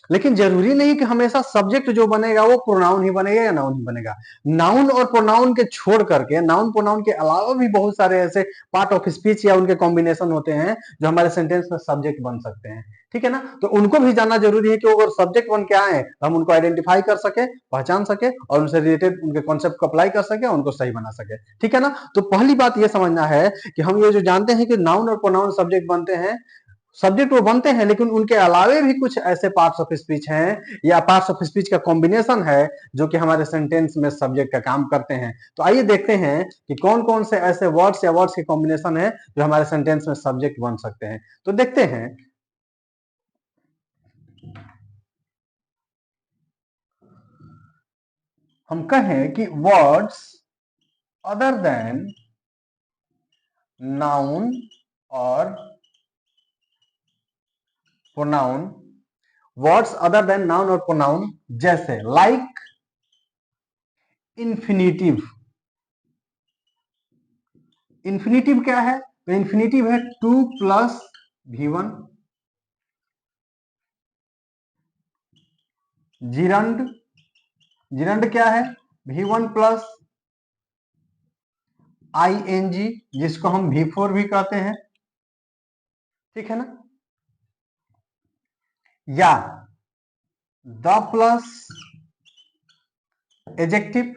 लेकिन जरूरी नहीं कि हमेशा सब्जेक्ट जो बनेगा वो प्रोनाउन ही बनेगा या नाउन ही बनेगा। नाउन और प्रोनाउन के छोड़ करके, नाउन प्रोनाउन के अलावा भी बहुत सारे ऐसे पार्ट ऑफ स्पीच या उनके कॉम्बिनेशन होते हैं जो हमारे सेंटेंस में सब्जेक्ट बन सकते हैं। ठीक है ना, तो उनको भी जानना जरूरी है कि अगर सब्जेक्ट बन के आए तो हम उनको आइडेंटिफाई कर सके, पहचान सके और उनसे रिलेटेड उनके कॉन्सेप्ट को अप्लाई कर सके और उनको सही बना सके। ठीक है ना, तो पहली बात ये समझना है कि हम ये जो जानते हैं कि नाउन और प्रोनाउन सब्जेक्ट बनते हैं, सब्जेक्ट वो बनते हैं, लेकिन उनके अलावे भी कुछ ऐसे पार्ट्स ऑफ स्पीच हैं या पार्ट्स ऑफ स्पीच का कॉम्बिनेशन है जो कि हमारे सेंटेंस में सब्जेक्ट का काम करते हैं। तो आइए देखते हैं कि कौन कौन से ऐसे वर्ड्स या वर्ड्स के कॉम्बिनेशन है जो हमारे सेंटेंस में सब्जेक्ट बन सकते हैं। तो देखते हैं, हम कहें कि वर्ड्स अदर देन नाउन और pronoun, words other than noun और प्रोनाउन, जैसे लाइक इंफिनिटिव। इंफिनिटिव क्या है? तो इंफिनिटिव है 2 प्लस V1। जिरंड, जिरंड क्या है? V1 प्लस ING, जिसको हम V4 भी कहते हैं। ठीक है ना, या the plus adjective,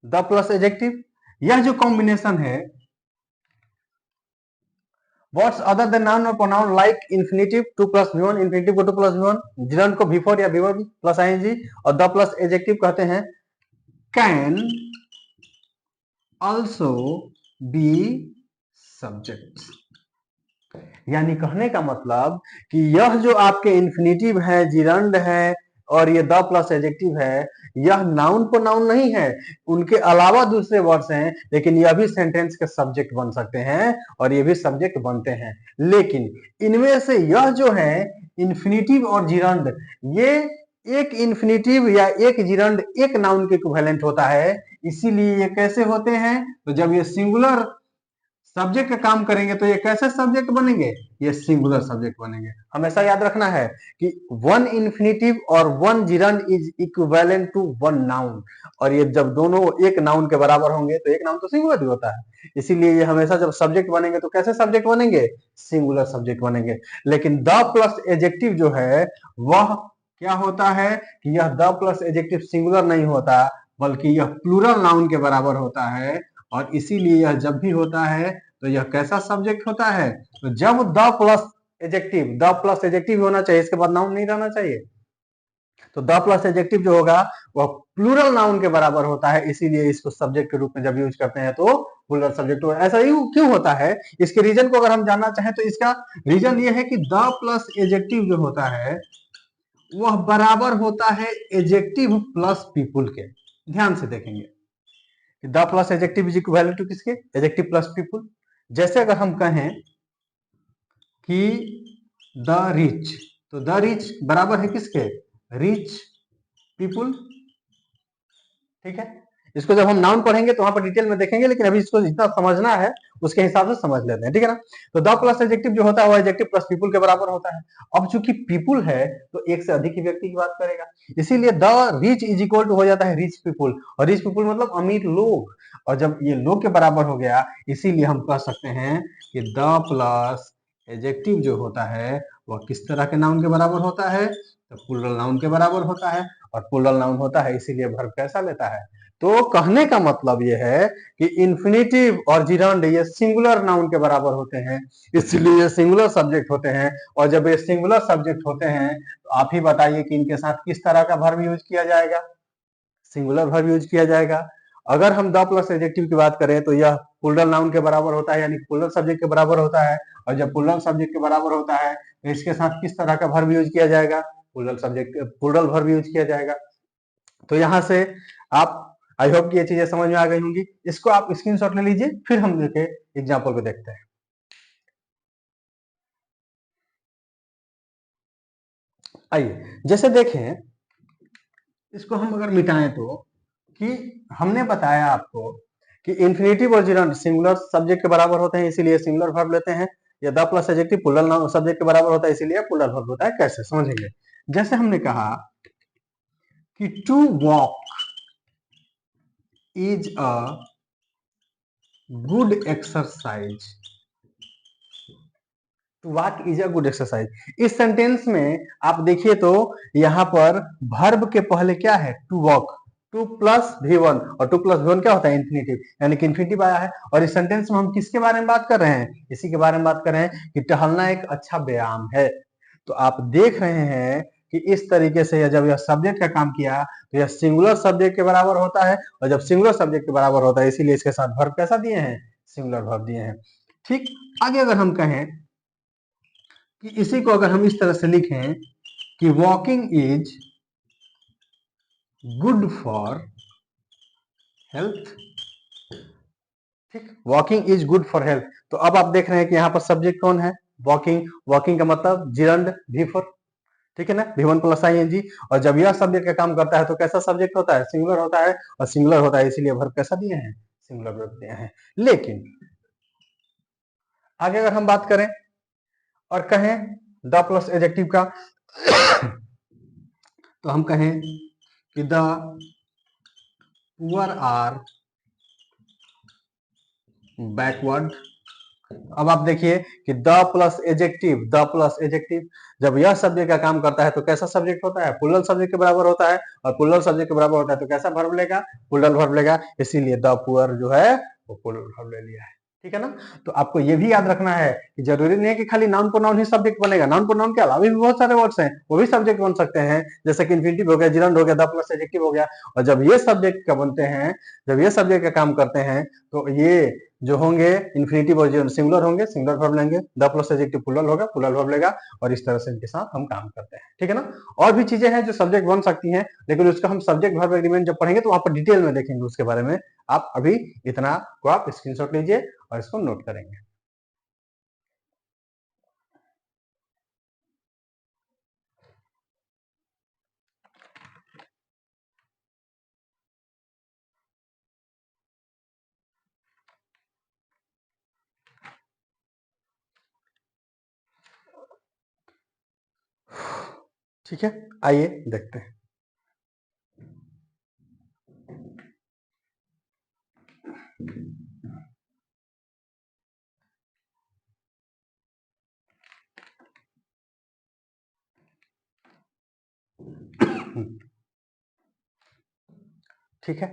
the plus adjective, यह जो कॉम्बिनेशन है वर्ड्स अदर देन नाउन और pronoun like infinitive 2 plus V1, infinitive को 2 प्लस V1, जिरंड को V4 या V1 प्लस ING और द प्लस एजेक्टिव कहते हैं कैन ऑल्सो बी सब्जेक्ट। यानी कहने का मतलब कि यह जो आपके इंफिनिटिव है, जिरंड है और ये द प्लस एजेक्टिव है, यह नाउन प्रोनाउन नहीं है, उनके अलावा दूसरे वर्ड्स हैं, लेकिन यह भी सेंटेंस के सब्जेक्ट बन सकते हैं और ये भी सब्जेक्ट बनते हैं। लेकिन इनमें से यह जो है इंफिनिटिव और जिरंड, ये एक इंफिनिटिव या एक जिरंड एक नाउन के इक्विवेलेंट होता है। इसीलिए ये कैसे होते हैं? तो जब ये सिंगुलर सब्जेक्ट का काम करेंगे तो ये कैसे सब्जेक्ट बनेंगे? ये सिंगुलर सब्जेक्ट बनेंगे। हमेशा याद रखना है कि वन इन्फिनिटिव और one gerund is equivalent to one noun, और ये जब दोनों एक नाउन के बराबर होंगे तो एक नाउन तो सिंगुलर ही होता है। इसीलिए ये हमेशा जब सब्जेक्ट बनेंगे तो कैसे सब्जेक्ट बनेंगे? सिंगुलर सब्जेक्ट बनेंगे। लेकिन द प्लस एजेक्टिव जो है वह क्या होता है कि यह द प्लस एजेक्टिव सिंगुलर नहीं होता, बल्कि यह प्लूरल नाउन के बराबर होता है। और इसीलिए यह जब भी होता है तो यह कैसा सब्जेक्ट होता है? तो जब the plus adjective, the plus adjective होना चाहिए, इसके बाद नाउन नहीं रहना चाहिए। तो द प्लस एजेक्टिव जो होगा वह प्लूरल नाउन के बराबर होता है, इसीलिए इसको सब्जेक्ट के रूप में जब यूज करते हैं तो प्लूरल सब्जेक्ट होगा। ऐसा ही क्यों होता है? इसके रीजन को अगर हम जानना चाहें तो इसका रीजन ये है कि द प्लस एजेक्टिव जो होता है वह बराबर होता है एजेक्टिव प्लस पीपुल के। ध्यान से देखेंगे, the plus adjective is equal to किसके? Adjective plus people. जैसे अगर हम कहें कि द रिच, तो द रिच बराबर है किसके? Rich people. ठीक है, इसको जब हम नाउन पढ़ेंगे तो वहां पर डिटेल में देखेंगे, लेकिन अभी इसको जितना समझना है उसके हिसाब से समझ लेते हैं। ठीक है ना, तो द प्लस एजेक्टिव जो होता है वो एजेक्टिव प्लस पीपुल के बराबर होता है। अब चूंकि पीपुल है तो एक से अधिक ही व्यक्ति की बात करेगा, इसीलिए the rich is equal to हो जाता है रिच पीपुल, और रिच पीपुल मतलब अमीर लोग। और जब ये लोग के बराबर हो गया, इसीलिए हम कह सकते हैं कि द प्लस एजेक्टिव जो होता है वह किस तरह के नाउन के बराबर होता है? तो प्लूरल नाउन के बराबर होता है। और प्लूरल नाउन होता है इसीलिए वर्ब कैसा लेता है? तो कहने का मतलब ये है कि इन्फिनेटिव और जिरंड ये सिंगुलर नाउन के बराबर होते हैं, इसलिए ये सिंगुलर सब्जेक्ट होते हैं। और जब ये सिंगुलर सब्जेक्ट होते हैं तो आप ही बताइए कि इनके साथ किस तरह का वर्ब यूज किया जाएगा? सिंगुलर वर्ब यूज किया जाएगा। अगर हम द प्लस एडजेक्टिव की बात करें तो यह प्लूरल नाउन के बराबर होता है, यानी प्लूरल सब्जेक्ट के बराबर होता है। और जब प्लूरल सब्जेक्ट के बराबर होता है तो इसके साथ किस तरह का वर्ब यूज किया जाएगा? प्लूरल वर्ब यूज किया जाएगा। तो यहां से आप, आई होप कि ये चीजें समझ में आ गई होंगी। इसको आप स्क्रीनशॉट ले लीजिए, फिर हम देखे एग्जाम्पल को देखते हैं। आइए जैसे देखें, इसको हम अगर मिटाएं तो, कि हमने बताया आपको कि इन्फिनेटिव और जिरंड सिंगुलर सब्जेक्ट के बराबर होते हैं, इसीलिए सिंगुलर वर्ब लेते हैं। या the plus adjective plural subject के बराबर होता है, इसीलिए प्लूरल वर्ब होता है। कैसे समझेंगे? जैसे हमने कहा कि to walk is a good exercise, to walk is a good exercise. इस सेंटेंस में आप देखिए तो यहाँ पर वर्ब के पहले क्या है? To walk, two plus V1, और टू प्लस V1 क्या होता है? इन्फिनेटिव, यानी कि इन्फिनेटिव आया है। और इस सेंटेंस में हम किसके बारे में बात कर रहे हैं? इसी के बारे में बात कर रहे हैं कि टहलना एक अच्छा व्यायाम है। तो आप देख रहे हैं कि इस तरीके से जब यह सब्जेक्ट का काम किया तो यह सिंगुलर सब्जेक्ट के बराबर होता है, और जब सिंगुलर सब्जेक्ट के बराबर होता है इसीलिए इसके साथ वर्ब कैसा दिए हैं? सिंगुलर वर्ब दिए हैं। ठीक, आगे अगर हम कहें कि इसी को अगर हम इस तरह से लिखें कि walking is good for health, ठीक, walking is good for health. तो अब आप देख रहे हैं कि यहाँ पर सब्जेक्ट कौन है? वॉकिंग। वॉकिंग का मतलब जिरंड V4, ठीक है ना, V1 प्लस ING। और जब यह सब्जेक्ट का काम करता है तो कैसा सब्जेक्ट होता है? सिंगुलर होता है। और सिंगुलर होता है इसीलिए वर्ब कैसा दिए हैं? सिंगुलर वर्ब दिए हैं। लेकिन आगे अगर हम बात करें और कहें द प्लस एडजेक्टिव का तो हम कहें कि द पुअर आर बैकवर्ड। अब आप देखिए कि द प्लस एजेक्टिव जब यह सब्जेक्ट का काम करता है तो कैसा सब्जेक्ट होता है? प्लूरल सब्जेक्ट के बराबर होता है। और प्लूरल सब्जेक्ट के बराबर होता है तो कैसा वर्ब लेगा? प्लूरल वर्ब लेगा। इसीलिए द पुअर जो है वो प्लूरल वर्ब ले लिया है। ठीक है ना? तो आपको ये भी याद रखना है कि जरूरी नहीं है कि खाली नाउन प्रोनाउन ही सब्जेक्ट बनेगा। नाउन प्रोनाउन के अलावा भी बहुत सारे वर्ड्स हैं, वो भी सब्जेक्ट बन सकते हैं। जैसे कि इन्फिनिटिव हो गया, जिरंड हो गया, द प्लस एजेक्टिव हो गया। और जब ये सब्जेक्ट का बनते हैं, जब ये सब्जेक्ट का काम करते हैं तो ये जो होंगे इन्फिनेटिव और सिंगुलर होंगे, सिंगुलर वर्ब लेंगे। द प्लस एडजेक्टिव प्लूरल होगा, प्लूरल वर्ब लेगा। और इस तरह से इनके साथ हम काम करते हैं। ठीक है ना? और भी चीजें हैं जो सब्जेक्ट बन सकती हैं, लेकिन उसका हम सब्जेक्ट वर्ब एग्रीमेंट जब पढ़ेंगे तो वहां पर डिटेल में देखेंगे उसके बारे में। आप अभी इतना को आप स्क्रीनशॉट लीजिए और इसको नोट करेंगे। ठीक है, आइए देखते हैं। ठीक है,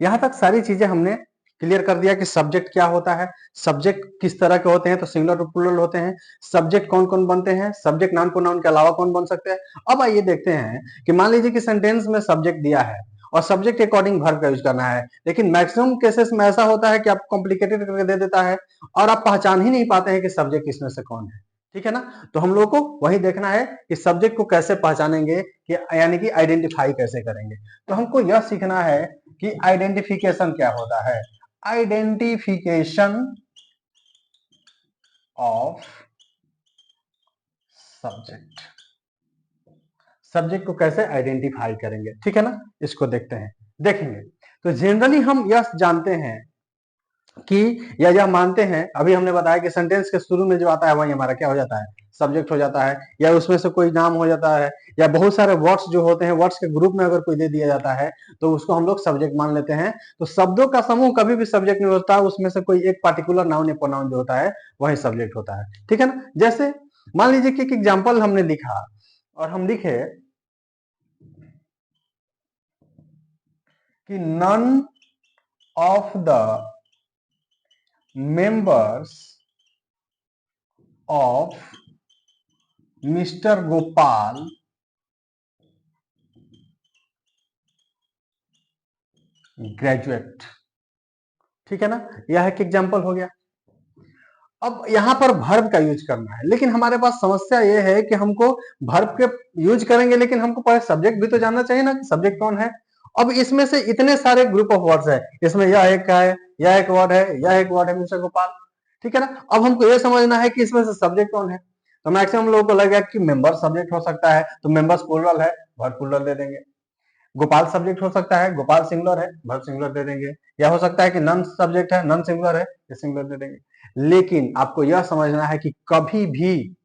यहां तक सारी चीजें हमने क्लियर कर दिया कि सब्जेक्ट क्या होता है, सब्जेक्ट किस तरह के होते हैं, तो सिंगुलर और प्लूरल होते हैं। सब्जेक्ट कौन कौन बनते हैं, सब्जेक्ट नाउन प्रोनाउन के अलावा कौन बन सकते हैं। अब आइए देखते हैं कि मान लीजिए कि सेंटेंस में सब्जेक्ट दिया है और सब्जेक्ट के अकॉर्डिंग वर्ब का यूज करना है, लेकिन मैक्सिमम केसेस में ऐसा होता है कि आप कॉम्प्लिकेटेड करके दे देता है और आप पहचान ही नहीं पाते हैं कि सब्जेक्ट इसमें से कौन है। ठीक है ना? तो हम लोग को वही देखना है कि सब्जेक्ट को कैसे पहचानेंगे, कि यानी कि आइडेंटिफाई कैसे करेंगे। तो हमको यह सीखना है कि आइडेंटिफिकेशन क्या होता है। आइडेंटिफिकेशन ऑफ सब्जेक्ट, सब्जेक्ट को कैसे आइडेंटिफाई करेंगे। ठीक है ना? इसको देखते हैं, देखेंगे। तो जनरली हम यह जानते हैं कि या यह मानते हैं, अभी हमने बताया कि सेंटेंस के शुरू में जो आता है वही हमारा क्या हो जाता है? सब्जेक्ट हो जाता है, या उसमें से कोई नाम हो जाता है, या बहुत सारे वर्ड्स जो होते हैं वर्ड्स के ग्रुप में अगर कोई दे दिया जाता है तो उसको हम लोग सब्जेक्ट मान लेते हैं। तो शब्दों का समूह कभी भी सब्जेक्ट नहीं होता, उसमें से कोई एक पार्टिकुलर नाउन या प्रोनाउन जो होता है वही सब्जेक्ट होता है। ठीक है ना? जैसे मान लीजिए कि एक एग्जाम्पल हमने लिखा और हम लिखे कि none of the members of mister Gopal graduate. ठीक है ना, यह एक एग्जांपल हो गया। अब यहां पर वर्ब का यूज करना है, लेकिन हमारे पास समस्या यह है कि हमको वर्ब के यूज करेंगे, लेकिन हमको पहले सब्जेक्ट भी तो जानना चाहिए ना, सब्जेक्ट कौन है। अब इसमें से इतने सारे ग्रुप ऑफ वर्ड्स है, इसमें यह एक का है, यह एक वर्ड है, यह एक वर्ड है मिस्टर गोपाल। ठीक है ना, अब हमको यह समझना है कि इसमें से सब्जेक्ट कौन है। तो मैक्सिमम लोगों को लगेगा कि मेंबर सब्जेक्ट हो सकता है, तो मेंबर्स प्लूरल है, वर्ब प्लूरल दे देंगे। गोपाल सब्जेक्ट हो सकता है, गोपाल सिंगुलर है, वर्ब सिंगुलर दे देंगे। या हो सकता है कि नन सब्जेक्ट है, नन सिंगुलर है, ये सिंगुलर दे देंगे। लेकिन आपको यह समझना है कि कभी भी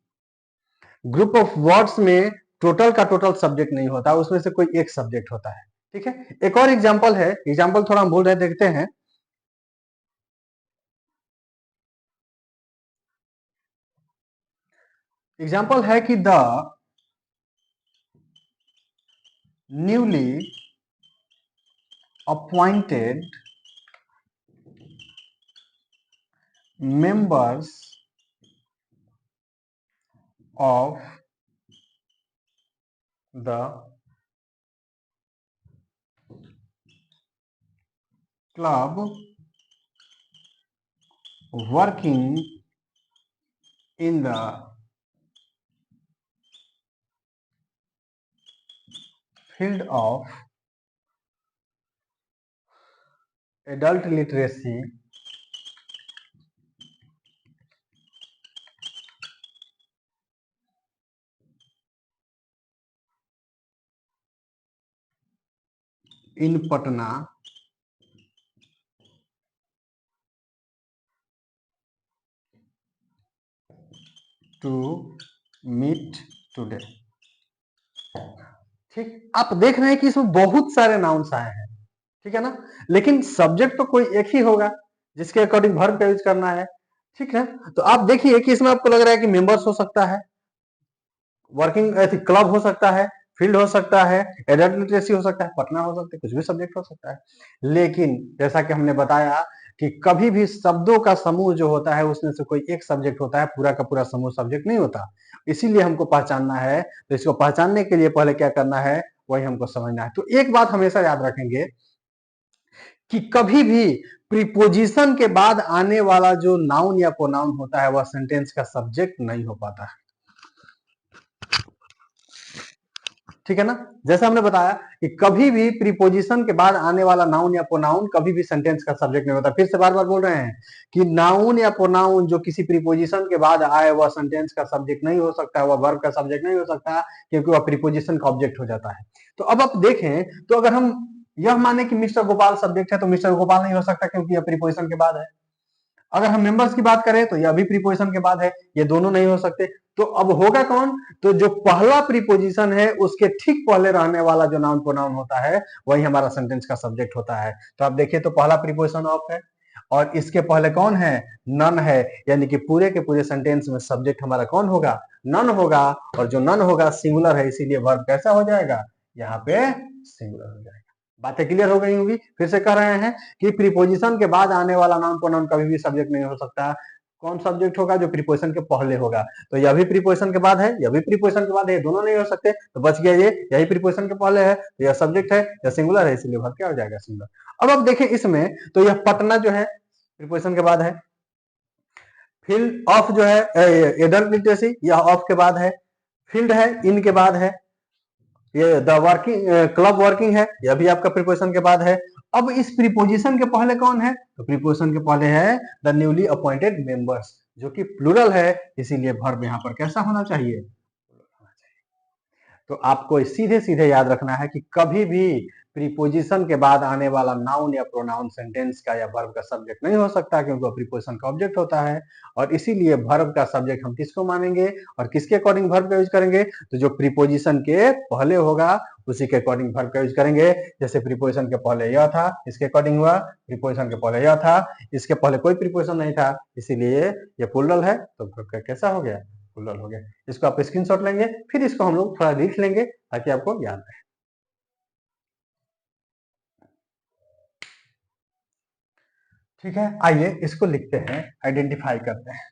ग्रुप ऑफ वर्ड्स में टोटल का टोटल सब्जेक्ट नहीं होता, उसमें से कोई एक सब्जेक्ट होता है। ठीक है, एक और एग्जांपल है, एग्जांपल थोड़ा हम भूल रहे, देखते हैं। एग्जांपल है कि the newly appointed members of the club working in the field of adult literacy in Patna to meet today। ठीक, आप देख रहे हैं कि इसमें बहुत सारे नाउन्स आए हैं। ठीक है ना, लेकिन सब्जेक्ट तो कोई एक ही होगा जिसके अकॉर्डिंग वर्ब का यूज करना है। ठीक है, तो आप देखिए कि इसमें आपको लग रहा है कि मेंबर्स हो सकता है, वर्किंग क्लब हो सकता है, फील्ड हो सकता है, एडल्ट लिटरेसी हो सकता है, पटना हो सकता है, कुछ भी सब्जेक्ट हो सकता है। लेकिन जैसा कि हमने बताया कि कभी भी शब्दों का समूह जो होता है उसमें से कोई एक सब्जेक्ट होता है, पूरा का पूरा समूह सब्जेक्ट नहीं होता। इसीलिए हमको पहचानना है, तो इसको पहचानने के लिए पहले क्या करना है, वही हमको समझना है। तो एक बात हमेशा याद रखेंगे कि कभी भी प्रीपोजिशन के बाद आने वाला जो नाउन या प्रोनाउन होता है वह सेंटेंस का सब्जेक्ट नहीं हो पाता है। ठीक है ना, जैसा हमने बताया कि कभी भी प्रीपोजिशन के बाद आने वाला नाउन या प्रोनाउन कभी भी सेंटेंस का सब्जेक्ट नहीं होता। फिर से बार बार बोल रहे हैं कि नाउन या प्रोनाउन जो किसी प्रीपोजिशन के बाद आए वह सेंटेंस का सब्जेक्ट नहीं हो सकता, वह वर्ब का सब्जेक्ट नहीं हो सकता, क्योंकि वह प्रीपोजिशन का ऑब्जेक्ट हो जाता है। तो अब आप देखें, तो अगर हम यह माने कि मिस्टर गोपाल सब्जेक्ट है, तो मिस्टर गोपाल नहीं हो सकता क्योंकि यह प्रीपोजिशन के बाद है। अगर हम मेंबर्स की बात करें तो यह भी प्रीपोजिशन के बाद है, ये दोनों नहीं हो सकते। तो अब होगा कौन, तो जो पहला प्रीपोजिशन है उसके ठीक पहले रहने वाला जो नाउन प्रोनाउन होता है वही हमारा सेंटेंस का सब्जेक्ट होता है। तो आप देखिए, तो पहला प्रीपोजिशन ऑफ है और इसके पहले कौन है, नन है, यानी कि पूरे के पूरे सेंटेंस में सब्जेक्ट हमारा कौन होगा, नन होगा। और जो नन होगा सिंगुलर है, इसीलिए वर्ब कैसा हो जाएगा, यहाँ पे सिंगुलर हो जाएगा। बातें क्लियर हो गई होंगी। फिर से कह रहे हैं कि प्रीपोजिशन के बाद आने वाला नाउन प्रोनाउन कभी भी सब्जेक्ट नहीं हो सकता। कौन सब्जेक्ट होगा, जो प्रीपोजिशन के पहले होगा। तो यह भी प्रीपोजिशन के बाद है, यह भी प्रीपोजिशन के बाद है, दोनों नहीं हो सकते। तो बच गया ये, यही प्रीपोजिशन के पहले है, तो यह सब्जेक्ट है, यह सिंगुलर है, इसलिए वर्ब क्या हो जाएगा, सिंगुलर। अब आप देखें इसमें, तो यह पटना जो है प्रीपोजिशन के बाद है, फील्ड ऑफ जो है एडल्ट लिटरेसी, यह ऑफ के बाद है, फील्ड है इन के बाद है, ये द वर्किंग क्लब वर्किंग है, यह भी आपका प्रीपोजिशन के बाद है। अब इस प्रीपोजिशन के पहले कौन है, तो प्रीपोजिशन के पहले है द न्यूली अपॉइंटेड मेंबर्स, जो कि प्लूरल है, इसीलिए वर्ब यहां पर कैसा होना चाहिए। तो आपको सीधे सीधे याद रखना है कि कभी भी प्रीपोजिशन के बाद आने वाला नाउन या प्रोनाउन सेंटेंस का या वर्ब का सब्जेक्ट नहीं हो सकता, क्योंकि वह प्रीपोजिशन का ऑब्जेक्ट होता है। और इसीलिए वर्ब का सब्जेक्ट हम किसको मानेंगे और किसके अकॉर्डिंग वर्ब का यूज करेंगे, तो जो प्रीपोजिशन के पहले होगा उसी के अकॉर्डिंग वर्ब का यूज करेंगे। जैसे प्रीपोजिशन के पहले यह था, इसके अकॉर्डिंग हुआ, प्रीपोजिशन के पहले यह था, इसके पहले कोई प्रीपोजिशन नहीं था, इसीलिए ये प्लूरल है, तो वर्ब का कैसा हो गया, प्लूरल हो गया। इसको आप स्क्रीनशॉट लेंगे, फिर इसको हम लोग थोड़ा लिख लेंगे ताकि आपको याद रहे। ठीक है, आइए इसको लिखते हैं, आइडेंटिफाई करते हैं।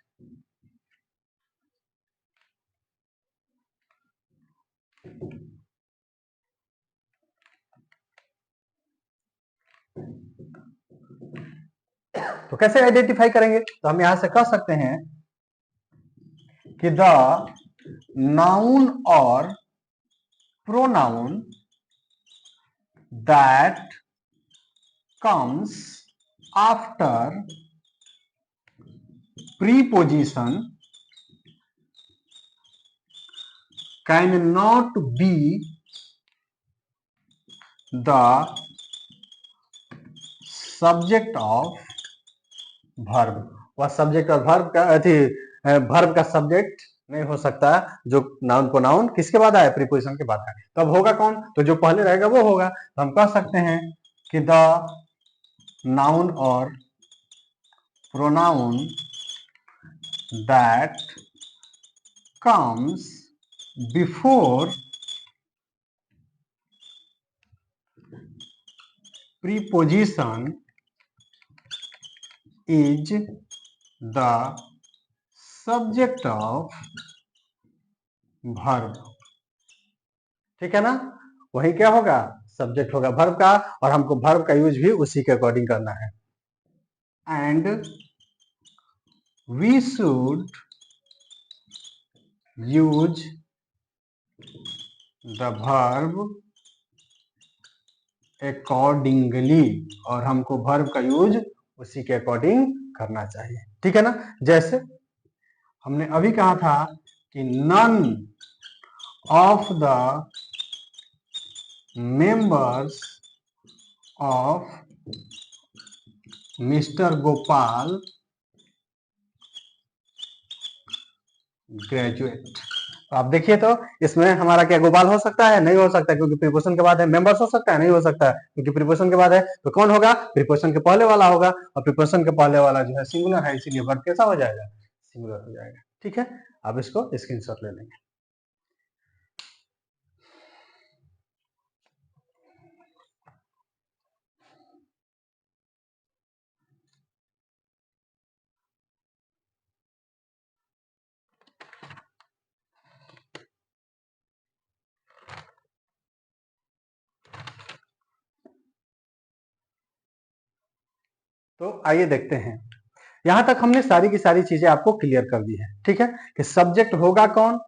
तो कैसे आइडेंटिफाई करेंगे? तो हम यहां से कह सकते हैं कि द नाउन और pronoun that comes after preposition cannot be the subject of verb। वह सब्जेक्ट और वर्ब का वर्ब का सब्जेक्ट नहीं हो सकता जो नाउन प्रोनाउन किसके बाद आए? प्रीपोजिशन के बाद आए। तो अब होगा कौन? तो जो पहले रहेगा वो होगा। तो हम कह सकते हैं कि द नाउन और pronoun that comes before preposition is the subject of verb। ठीक है ना? वही क्या होगा? सब्जेक्ट होगा वर्ब का, और हमको वर्ब का यूज भी उसी के अकॉर्डिंग करना है। And we should use the verb accordingly, और हमको वर्ब का यूज उसी के अकॉर्डिंग करना चाहिए। ठीक है ना? जैसे हमने अभी कहा था कि none of the members of mister Gopal graduate. तो आप देखिए, तो इसमें हमारा क्या गोपाल हो सकता है? नहीं हो सकता, क्योंकि प्रीपोजिशन के बाद है। मेंबर्स हो सकता है? नहीं हो सकता, क्योंकि प्रीपोजिशन के बाद है। तो कौन होगा? प्रीपोजिशन के पहले वाला होगा, और प्रीपोजिशन के पहले वाला जो है सिंगुलर है, इसीलिए वर्ब कैसा हो जाएगा? सिंगुलर हो जाएगा। ठीक है, अब इसको स्क्रीनशॉट ले लेंगे। तो आइए देखते हैं। यहां तक हमने सारी की सारी चीजें आपको क्लियर कर दी है। ठीक है, कि सब्जेक्ट होगा कौन,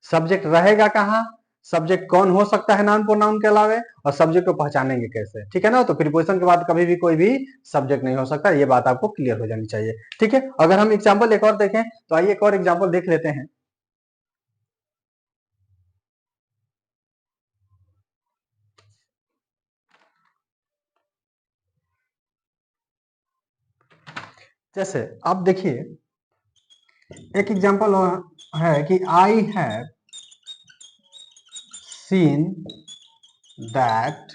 सब्जेक्ट रहेगा कहाँ, सब्जेक्ट कौन हो सकता है नाउन प्रोनाउन के अलावे, और सब्जेक्ट को पहचानेंगे कैसे। ठीक है ना? तो प्रीपोजिशन के बाद कभी भी कोई भी सब्जेक्ट नहीं हो सकता, ये बात आपको क्लियर हो जानी चाहिए। ठीक है, अगर हम एग्जाम्पल एक और देखें, तो आइए एक और एग्जाम्पल देख लेते हैं। जैसे आप देखिए, एक एग्जाम्पल है कि I have seen that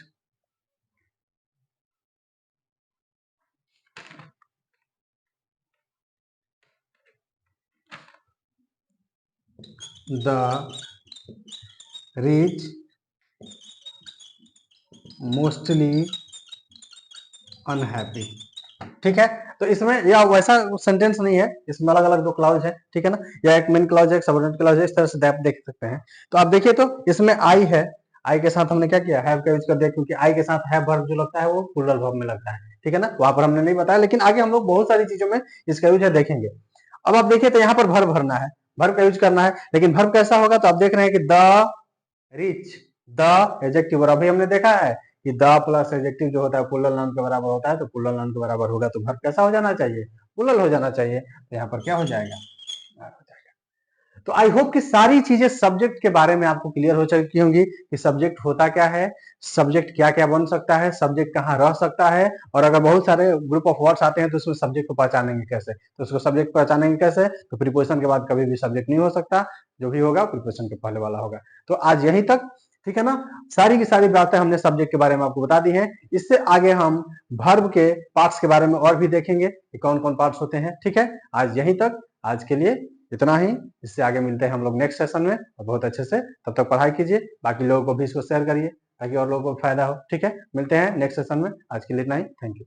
the rich mostly unhappy. ठीक है, तो इसमें या वैसा सेंटेंस नहीं है, इसमें अलग अलग दो क्लाउज है। ठीक है ना? या एक मेन क्लाउज है, एक सबऑर्डिनेट क्लाउज है, इस तरह से आप देख सकते हैं। तो आप देखिए, तो इसमें आई है, आई के साथ हमने क्या किया? हैव का यूज कर दिया, क्योंकि आई के साथ हैव वर्ब जो लगता है वो प्लूरल वर्ब में लगता है। ठीक है ना? वहां पर हमने नहीं बताया, लेकिन आगे हम लोग बहुत सारी चीजों में इसका यूज है देखेंगे। अब आप देखिए, तो यहाँ पर वर्ब भरना है, वर्ब का यूज करना है, लेकिन वर्ब कैसा होगा? तो आप देख रहे हैं कि द रिच, द एडजेक्टिव, और अभी हमने देखा है कि द प्लस एडजेक्टिव जो होता है प्लूरल नाउन के बराबर होता है, तो प्लूरल नाउन के बराबर होगा तो वर्ब कैसा हो जाना चाहिए? प्लूरल हो जाना चाहिए। तो यहाँ पर क्या हो जाएगा? तो आई होप कि सारी चीजें सब्जेक्ट के बारे में आपको क्लियर हो चुकी होंगी कि सब्जेक्ट होता क्या है, सब्जेक्ट क्या क्या बन सकता है, सब्जेक्ट कहाँ रह सकता है, और अगर बहुत सारे ग्रुप ऑफ वर्ड्स आते हैं तो उसमें सब्जेक्ट को पहचानेंगे कैसे। तो उसको सब्जेक्ट पहचानेंगे कैसे? तो प्रीपोजिशन के बाद कभी भी सब्जेक्ट नहीं हो सकता, जो भी होगा प्रीपोजिशन के पहले वाला होगा। तो आज यहीं तक। ठीक है ना? सारी की सारी बातें हमने सब्जेक्ट के बारे में आपको बता दी हैं। इससे आगे हम वर्ब के पार्ट्स के बारे में और भी देखेंगे कि कौन कौन पार्ट्स होते हैं। ठीक है, आज यहीं तक, आज के लिए इतना ही। इससे आगे मिलते हैं हम लोग नेक्स्ट सेशन में, और बहुत अच्छे से तब तक पढ़ाई कीजिए, बाकी लोगों को भी इसको शेयर करिए ताकि और लोगों को फायदा हो। ठीक है, मिलते हैं नेक्स्ट सेशन में, आज के लिए इतना ही। Thank you.